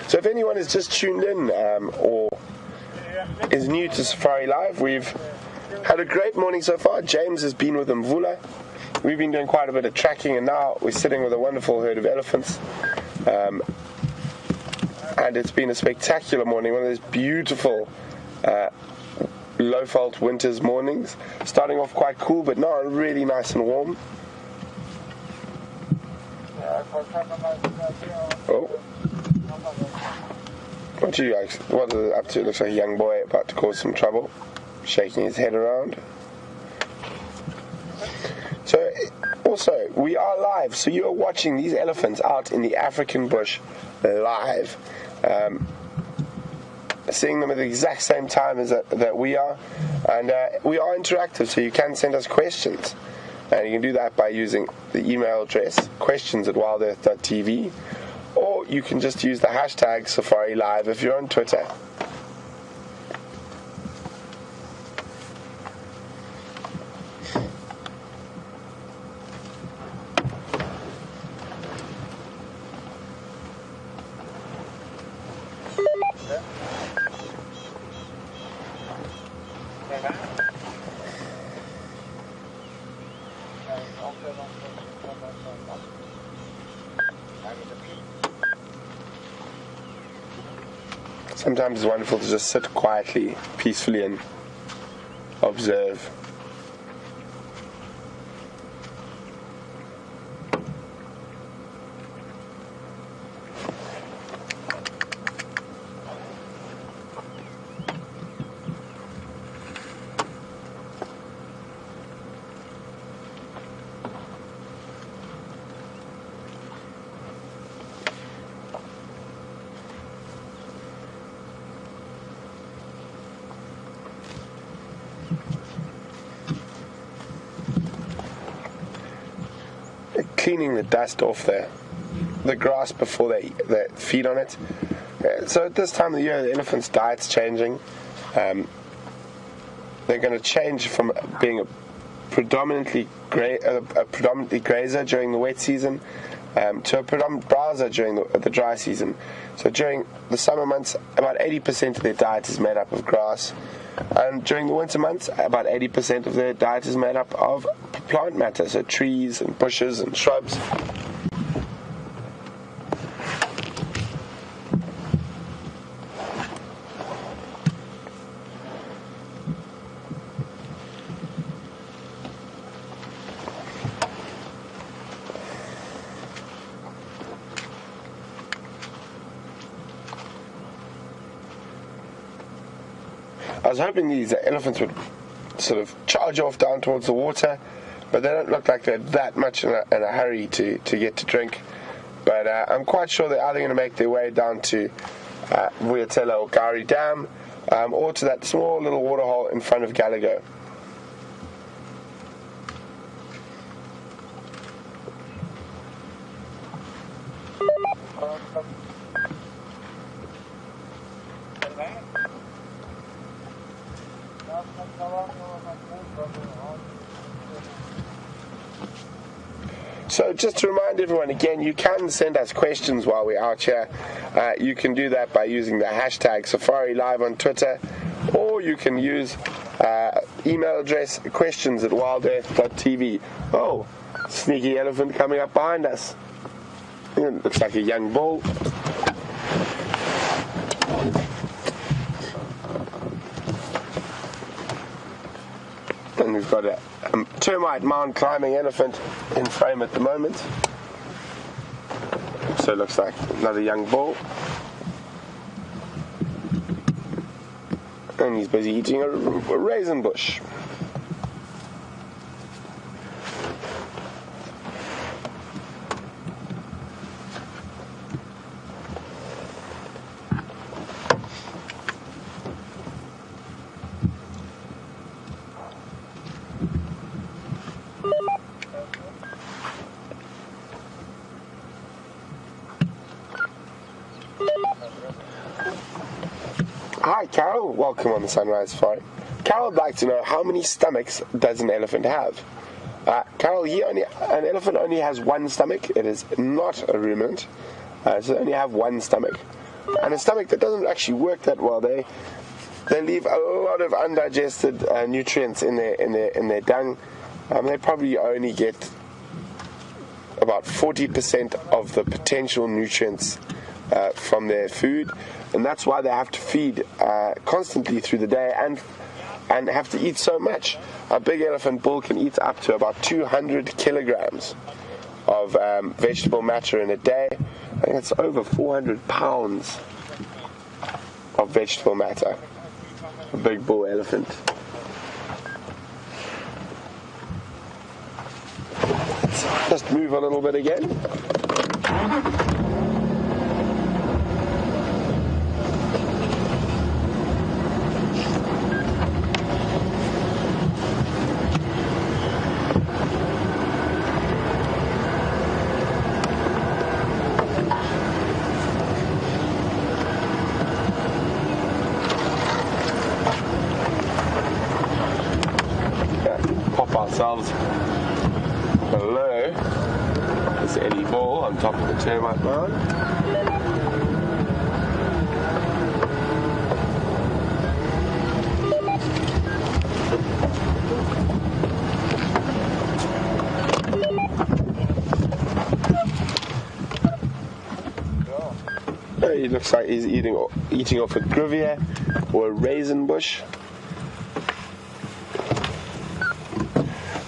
So if anyone has just tuned in or is new to Safari Live, we've had a great morning so far. James has been with Mvula. We've been doing quite a bit of tracking, and now we're sitting with a wonderful herd of elephants. And it's been a spectacular morning, one of those beautiful low-fault winter's mornings. Starting off quite cool, but now really nice and warm. Oh. What are you up to? It looks like a young boy about to cause some trouble, shaking his head around. So, also, we are live, so you are watching these elephants out in the African bush live. Seeing them at the exact same time as that we are, and we are interactive, so you can send us questions, and you can do that by using the email address questions@wildearth.tv, or you can just use the hashtag Safari Live if you're on Twitter. Sometimes it's wonderful to just sit quietly, peacefully, and observe. Cleaning the dust off the grass before they feed on it. So at this time of the year, the elephant's diet's changing. They're going to change from being a predominantly grazer during the wet season to a predominant browser during the dry season. So during the summer months, about 80% of their diet is made up of grass, and during the winter months, about 80% of their diet is made up of plant matter, so trees and bushes and shrubs. I was hoping these elephants would sort of charge off down towards the water, but they don't look like they're that much in a hurry to get to drink. But I'm quite sure they're either going to make their way down to Mvula or Gowrie Dam, or to that small little waterhole in front of Gallagher. So just to remind everyone again, you can send us questions while we're out here. You can do that by using the hashtag Safari Live on Twitter, or you can use email address questions@wildearth.tv. Oh, sneaky elephant coming up behind us. It looks like a young bull. And we've got a termite mound climbing elephant in frame at the moment. So it looks like another young bull. And he's busy eating a raisin bush. Hi Carol, welcome on the Sunrise Safari. Carol would like to know, how many stomachs does an elephant have? Carol, an elephant only has one stomach. It is not a ruminant, so they only have one stomach, and a stomach that doesn't actually work that well. They leave a lot of undigested nutrients in their dung. They probably only get about 40% of the potential nutrients from their food, and that's why they have to feed constantly through the day and have to eat so much. A big elephant bull can eat up to about 200 kilograms of vegetable matter in a day. I think it's over 400 pounds of vegetable matter. A big bull elephant. Let's just move a little bit again. Ourselves below this Eddie ball on top of the termite mound. He looks like he's eating off a grivier or a raisin bush.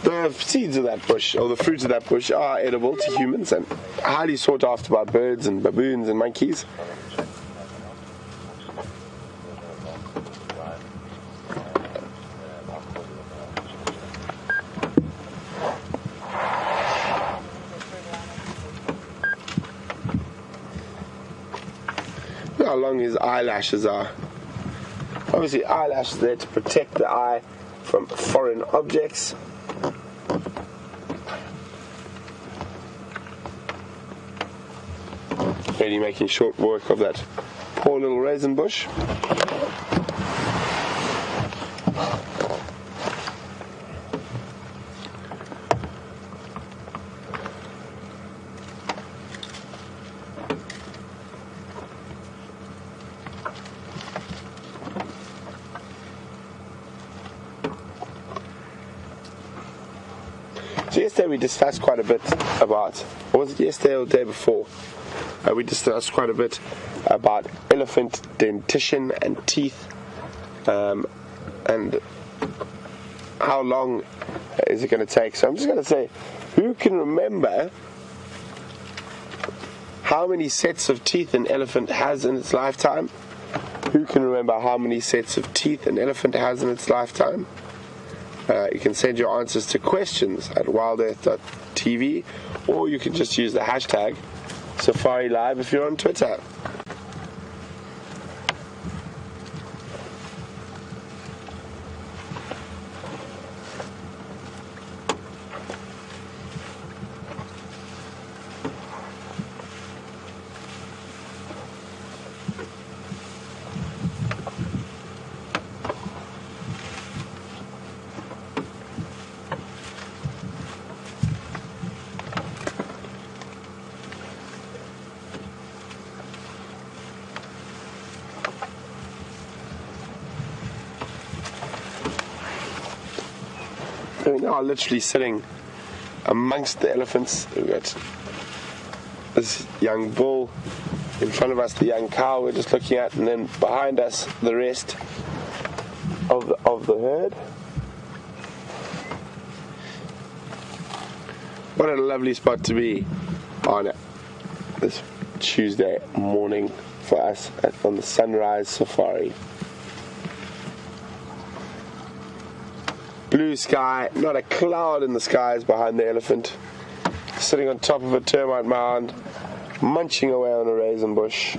The seeds of that bush, or the fruits of that bush, are edible to humans and highly sought after by birds and baboons and monkeys. Look how long his eyelashes are. Obviously, eyelashes are there to protect the eye from foreign objects. Really making short work of that poor little raisin bush. So yesterday we discussed quite a bit about, or was it yesterday or the day before? We discussed quite a bit about elephant dentition and teeth, and how long is it going to take. So I'm just going to say, who can remember how many sets of teeth an elephant has in its lifetime? Who can remember how many sets of teeth an elephant has in its lifetime? You can send your answers to questions@wildearth.tv, or you can just use the hashtag Safari Live if you're on Twitter. We're now literally sitting amongst the elephants. We've got this young bull, in front of us the young cow we're just looking at, and then behind us the rest of the herd. What a lovely spot to be on this Tuesday morning for us on the Sunrise Safari. Blue sky, not a cloud in the skies behind the elephant, sitting on top of a termite mound, munching away on a raisin bush.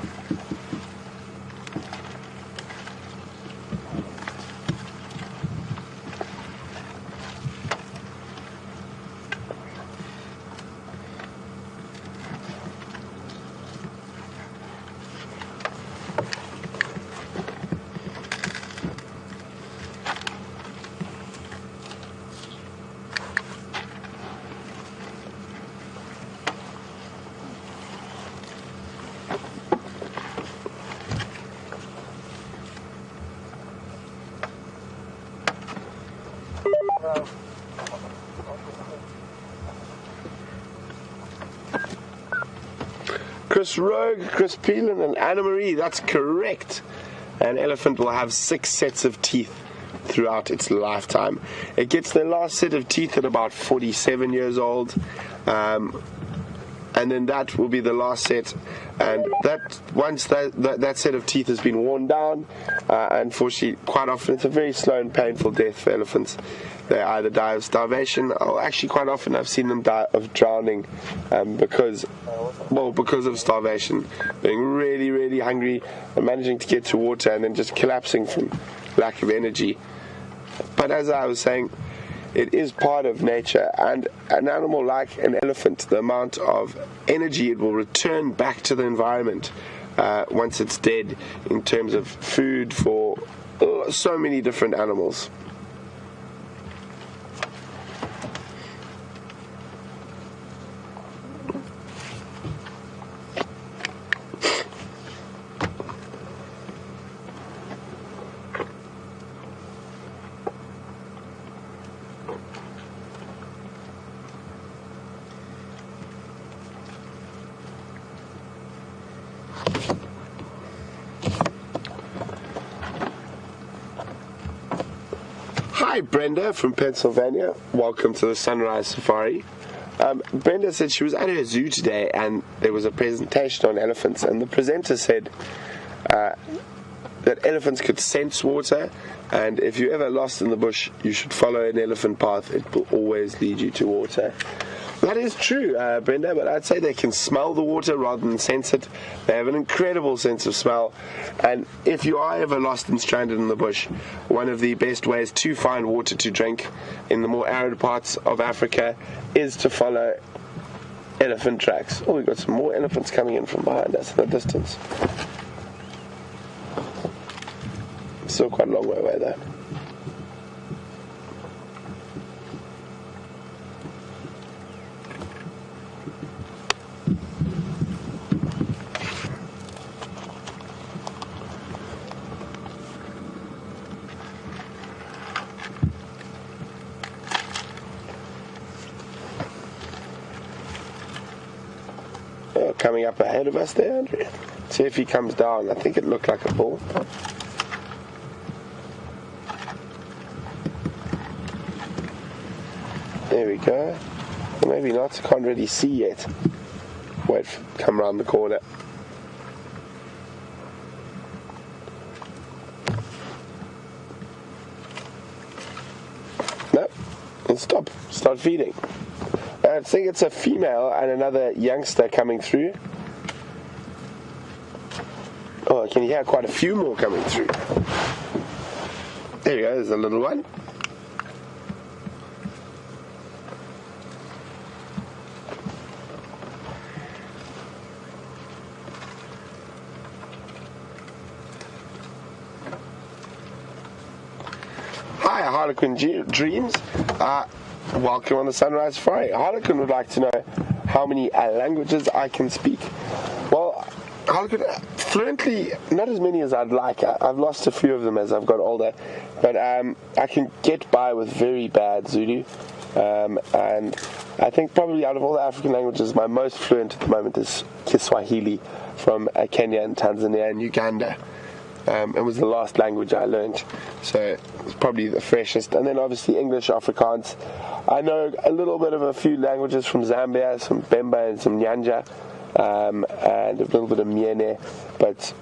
Chris Rogue, Chris Peelan and Anna Marie, that's correct. An elephant will have 6 sets of teeth throughout its lifetime. It gets their last set of teeth at about 47 years old, and then that will be the last set, and that once that set of teeth has been worn down, unfortunately quite often it's a very slow and painful death for elephants. They either die of starvation, or actually quite often I've seen them die of drowning because of starvation, being really, really hungry and managing to get to water and then just collapsing from lack of energy. But as I was saying, it is part of nature, and an animal like an elephant, the amount of energy it will return back to the environment once it's dead, in terms of food for so many different animals. Hi, Brenda from Pennsylvania. Welcome to the Sunrise Safari. Brenda said she was at her zoo today and there was a presentation on elephants, and the presenter said that elephants could sense water, and if you're ever lost in the bush, you should follow an elephant path. It will always lead you to water. That is true, Brenda, but I'd say they can smell the water rather than sense it. They have an incredible sense of smell, and if you are ever lost and stranded in the bush, one of the best ways to find water to drink in the more arid parts of Africa is to follow elephant tracks. Oh, we've got some more elephants coming in from behind us in the distance. Still quite a long way away though. Coming up ahead of us there, Andrea. See if he comes down. I think it looked like a bull. There we go. Or maybe not. I can't really see yet. Wait, come around the corner. No. And stop. Start feeding. I think it's a female and another youngster coming through. Oh, can you hear quite a few more coming through? There we go, there's a little one. Hi, Harlequin Dreams. Welcome on the Sunrise Safari. Harlequin would like to know how many languages I can speak. Well, Harlequin, fluently, not as many as I'd like. I've lost a few of them as I've got older, but I can get by with very bad Zulu. And I think probably out of all the African languages, my most fluent at the moment is Kiswahili from Kenya and Tanzania and Uganda. It was the last language I learned, so it's probably the freshest. And then obviously English, Afrikaans. I know a little bit of a few languages from Zambia, some Bemba and some Nyanja, and a little bit of Miene, but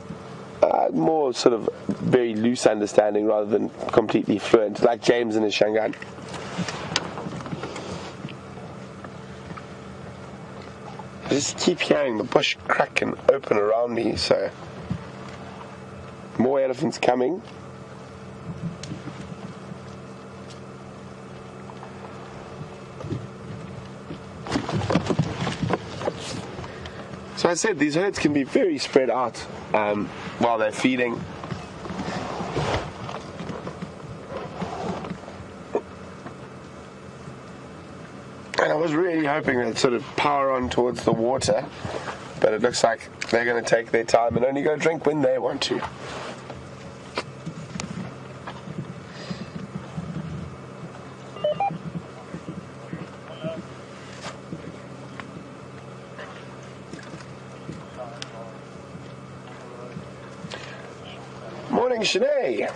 more sort of very loose understanding rather than completely fluent, like James and his Shangaan. I just keep hearing the bush crack and open around me, so more elephants coming. So I said these herds can be very spread out while they're feeding. And I was really hoping they'd sort of power on towards the water, but it looks like they're going to take their time and only go drink when they want to. Morning, Shanae.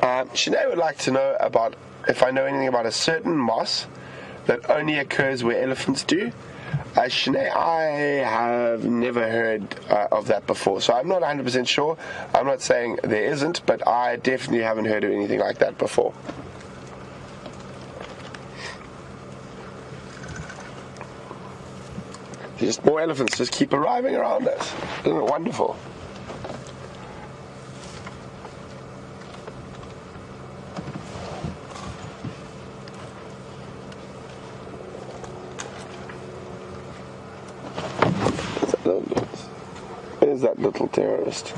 Shanae would like to know about if I know anything about a certain moss that only occurs where elephants do. Shanae, I have never heard of that before, so I'm not 100% sure. I'm not saying there isn't, but I definitely haven't heard of anything like that before. Just more elephants just keep arriving around us. Isn't it wonderful? Where's that little terrorist?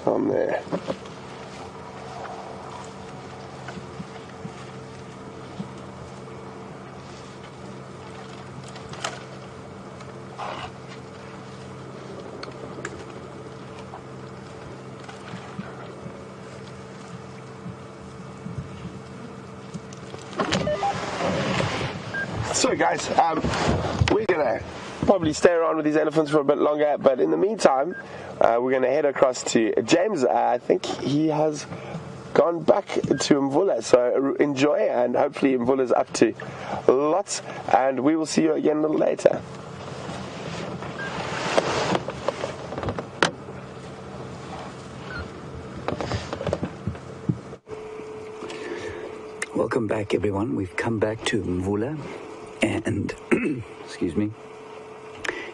Down there. So guys, we're gonna probably stay around with these elephants for a bit longer, but in the meantime we're going to head across to James. I think he has gone back to Mvula, so enjoy, and hopefully Mvula's up to lots, and we will see you again a little later. Welcome back, everyone. We've come back to Mvula, and excuse me,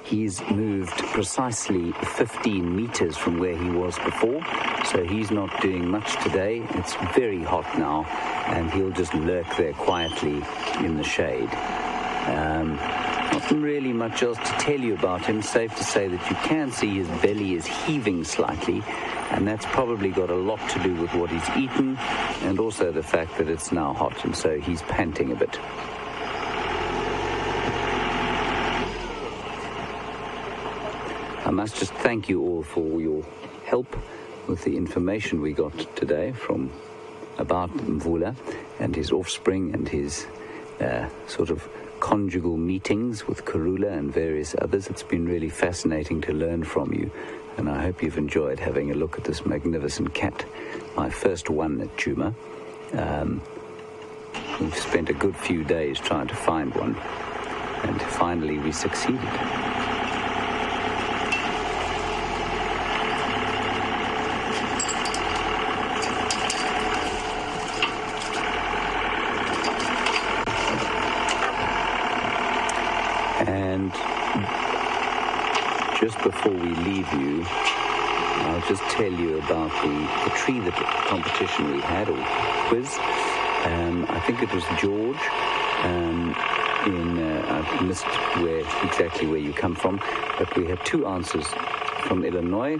he's moved precisely 15 meters from where he was before, so he's not doing much today. It's very hot now, and he'll just lurk there quietly in the shade. Not really much else to tell you about him. Safe to say that you can see his belly is heaving slightly, and that's probably got a lot to do with what he's eaten, and also the fact that it's now hot, and so he's panting a bit. I must just thank you all for your help with the information we got today about Mvula and his offspring and his sort of conjugal meetings with Karula and various others. It's been really fascinating to learn from you, and I hope you've enjoyed having a look at this magnificent cat, my first one at Djuma. We've spent a good few days trying to find one, and finally we succeeded. And just before we leave you, I'll just tell you about the tree that competition we had, or quiz. I think it was George. I missed exactly where you come from, but we had 2 answers from Illinois.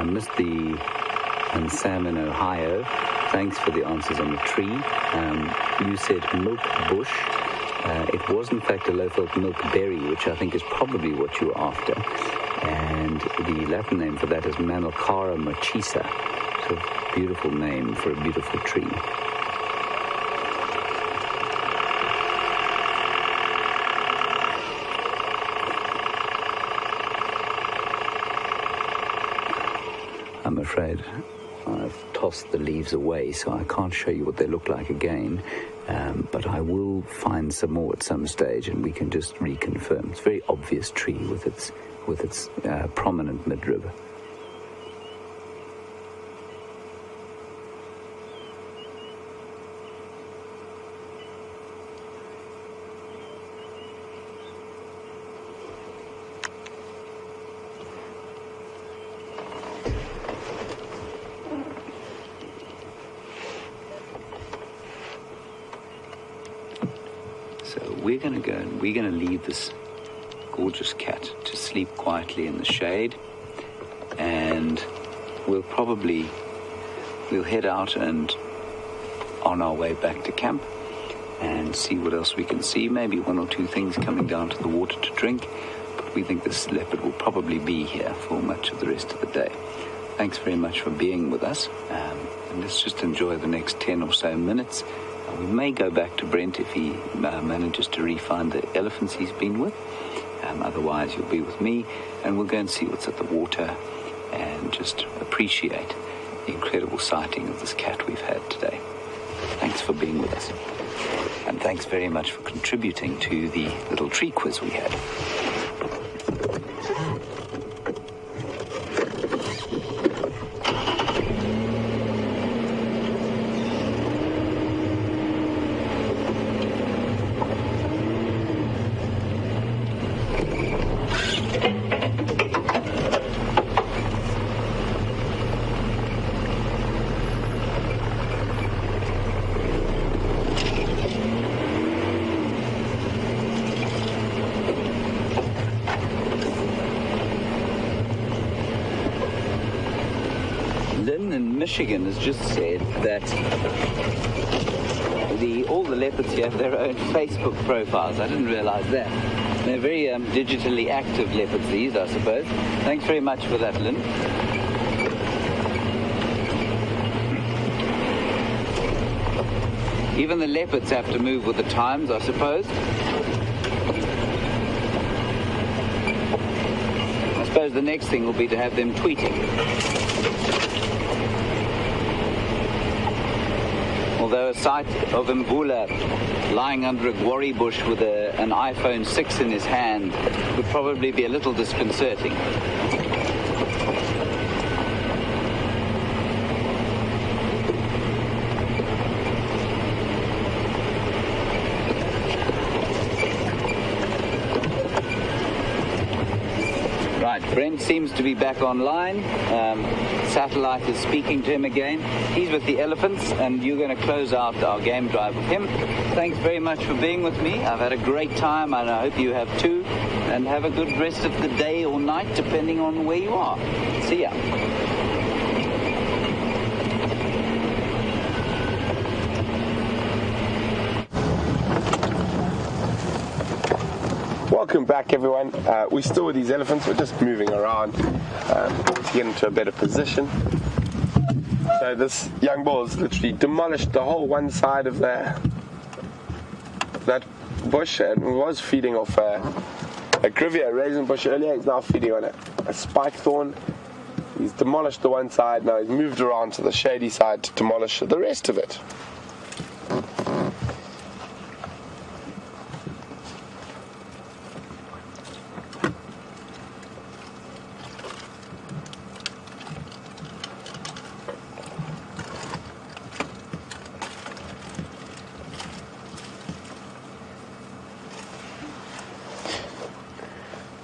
Missed and Sam in Ohio. Thanks for the answers on the tree. You said milk bush. It was in fact a low-felt milk berry, which I think is probably what you were after. And the Latin name for that is Manilcara marchisa. It's a beautiful name for a beautiful tree. I'm afraid I've tossed the leaves away, so I can't show you what they look like again, but I will find some more at some stage and we can just reconfirm. It's a very obvious tree with its prominent midrib. We're going to go and we're going to leave this gorgeous cat to sleep quietly in the shade, and we'll head out and on our way back to camp and see what else we can see. Maybe 1 or 2 things coming down to the water to drink, but we think this leopard will probably be here for much of the rest of the day. Thanks very much for being with us, and let's just enjoy the next 10 or so minutes. We may go back to Brent if he manages to re-find the elephants he's been with. Otherwise, you'll be with me, and we'll go and see what's at the water and just appreciate the incredible sighting of this cat we've had today. Thanks for being with us. And thanks very much for contributing to the little tree quiz we had. Michigan has just said that all the leopards here have their own Facebook profiles. I didn't realize that. They're very digitally active leopards, these, I suppose. Thanks very much for that, Lynn. Even the leopards have to move with the times, I suppose. I suppose the next thing will be to have them tweeting. Although a sight of Mvula lying under a guarri bush with an iPhone 6 in his hand would probably be a little disconcerting. Right, Brent seems to be back online. Satellite is speaking to him again. He's with the elephants, and you're going to close out our game drive with him. Thanks very much for being with me. I've had a great time, and I hope you have too. And have a good rest of the day or night, depending on where you are. See ya. Welcome back, everyone. We're still with these elephants. We're just moving around to get into a better position. So this young bull has literally demolished the whole one side of that bush, and was feeding off a grivia, raisin bush earlier. He's now feeding on a spike thorn. He's demolished the one side. Now he's moved around to the shady side to demolish the rest of it.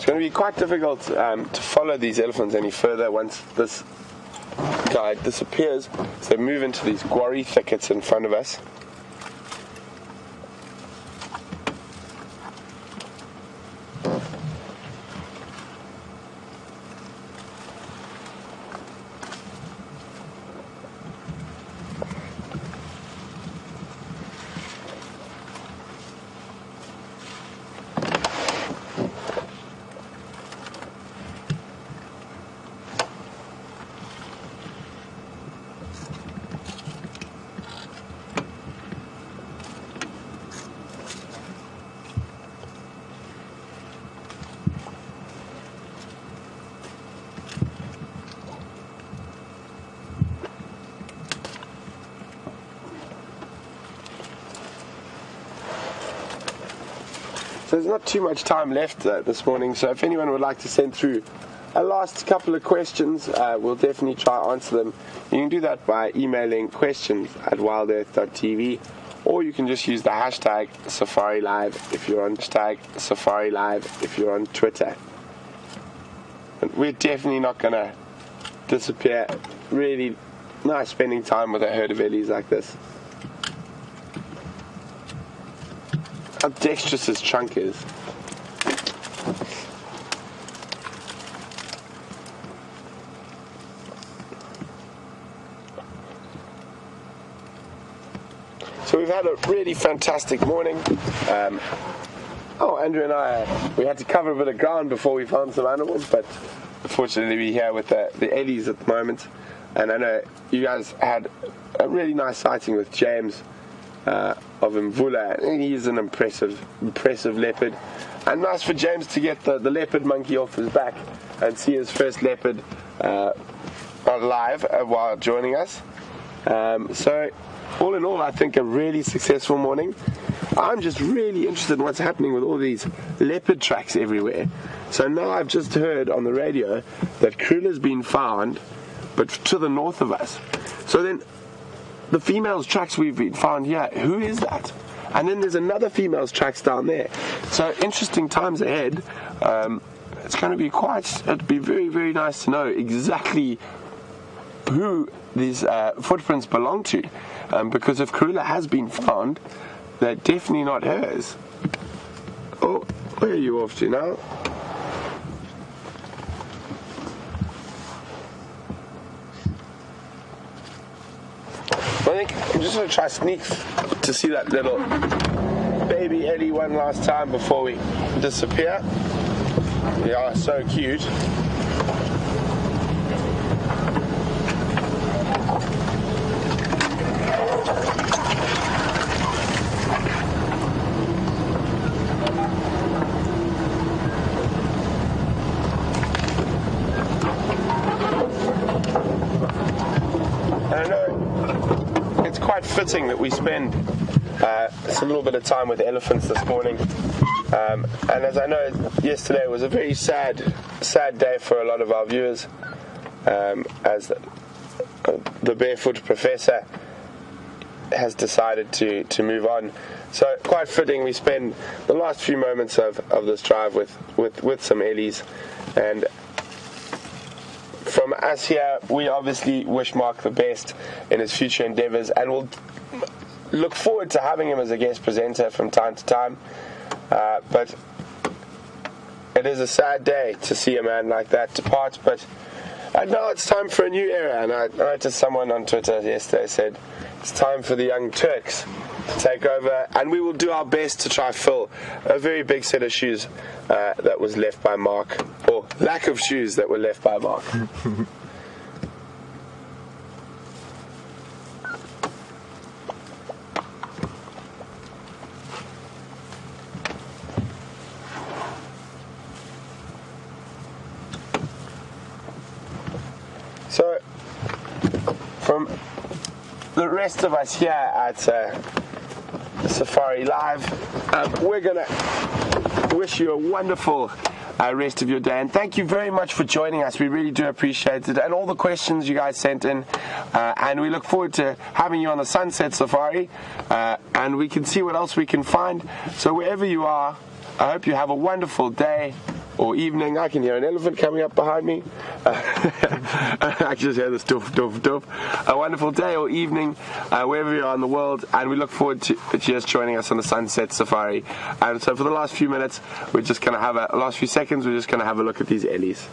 It's going to be quite difficult to follow these elephants any further once this guy disappears. So they move into these guarri thickets in front of us. So there's not too much time left this morning, so if anyone would like to send through a last couple of questions, we'll definitely try to answer them. You can do that by emailing questions@wildearth.tv, or you can just use the hashtag Safari Live if you're on Twitter. And we're definitely not going to disappear. Really nice spending time with a herd of ellies like this. How dexterous his trunk is. So we've had a really fantastic morning. Andrew and I, we had to cover a bit of ground before we found some animals, but fortunately we're here with the ellies at the moment. And I know you guys had a really nice sighting with James of Mvula. He is an impressive leopard, and nice for James to get the leopard monkey off his back and see his first leopard live while joining us. So all in all, I think a really successful morning. I'm just really interested in what's happening with all these leopard tracks everywhere. So now I've just heard on the radio that Krula's been found, but to the north of us. So then the female's tracks we've been found here, who is that? And then there's another female's tracks down there. So interesting times ahead. It's going to be it'd be very, very nice to know exactly who these footprints belong to. Because if Krula has been found, they're definitely not hers. Oh, where are you off to now? I think I'm just going to try sneak to see that little baby ellie one last time before we disappear. They are so cute. Fitting that we spend a little bit of time with elephants this morning, and as I know, yesterday was a very sad day for a lot of our viewers, as the barefoot professor has decided to move on. So quite fitting we spend the last few moments of this drive with some ellies. And from us here, we obviously wish Mark the best in his future endeavours, and we'll look forward to having him as a guest presenter from time to time. But it is a sad day to see a man like that depart. But now it's time for a new era, and I noticed someone on Twitter yesterday said it's time for the young Turks to take over, and we will do our best to try fill a very big set of shoes that was left by Mark, or lack of shoes that were left by Mark. So, from the rest of us here at Safari Live, we're going to wish you a wonderful rest of your day, and thank you very much for joining us. We really do appreciate it, and all the questions you guys sent in, and we look forward to having you on the Sunset Safari, and we can see what else we can find. So wherever you are, I hope you have a wonderful day, or evening. I can hear an elephant coming up behind me. I can just hear this doof, doof, doof. A wonderful day or evening, wherever you are in the world, and we look forward to just joining us on the Sunset Safari. And so for the last few minutes, we're just going to have last few seconds, we're just going to have a look at these ellies.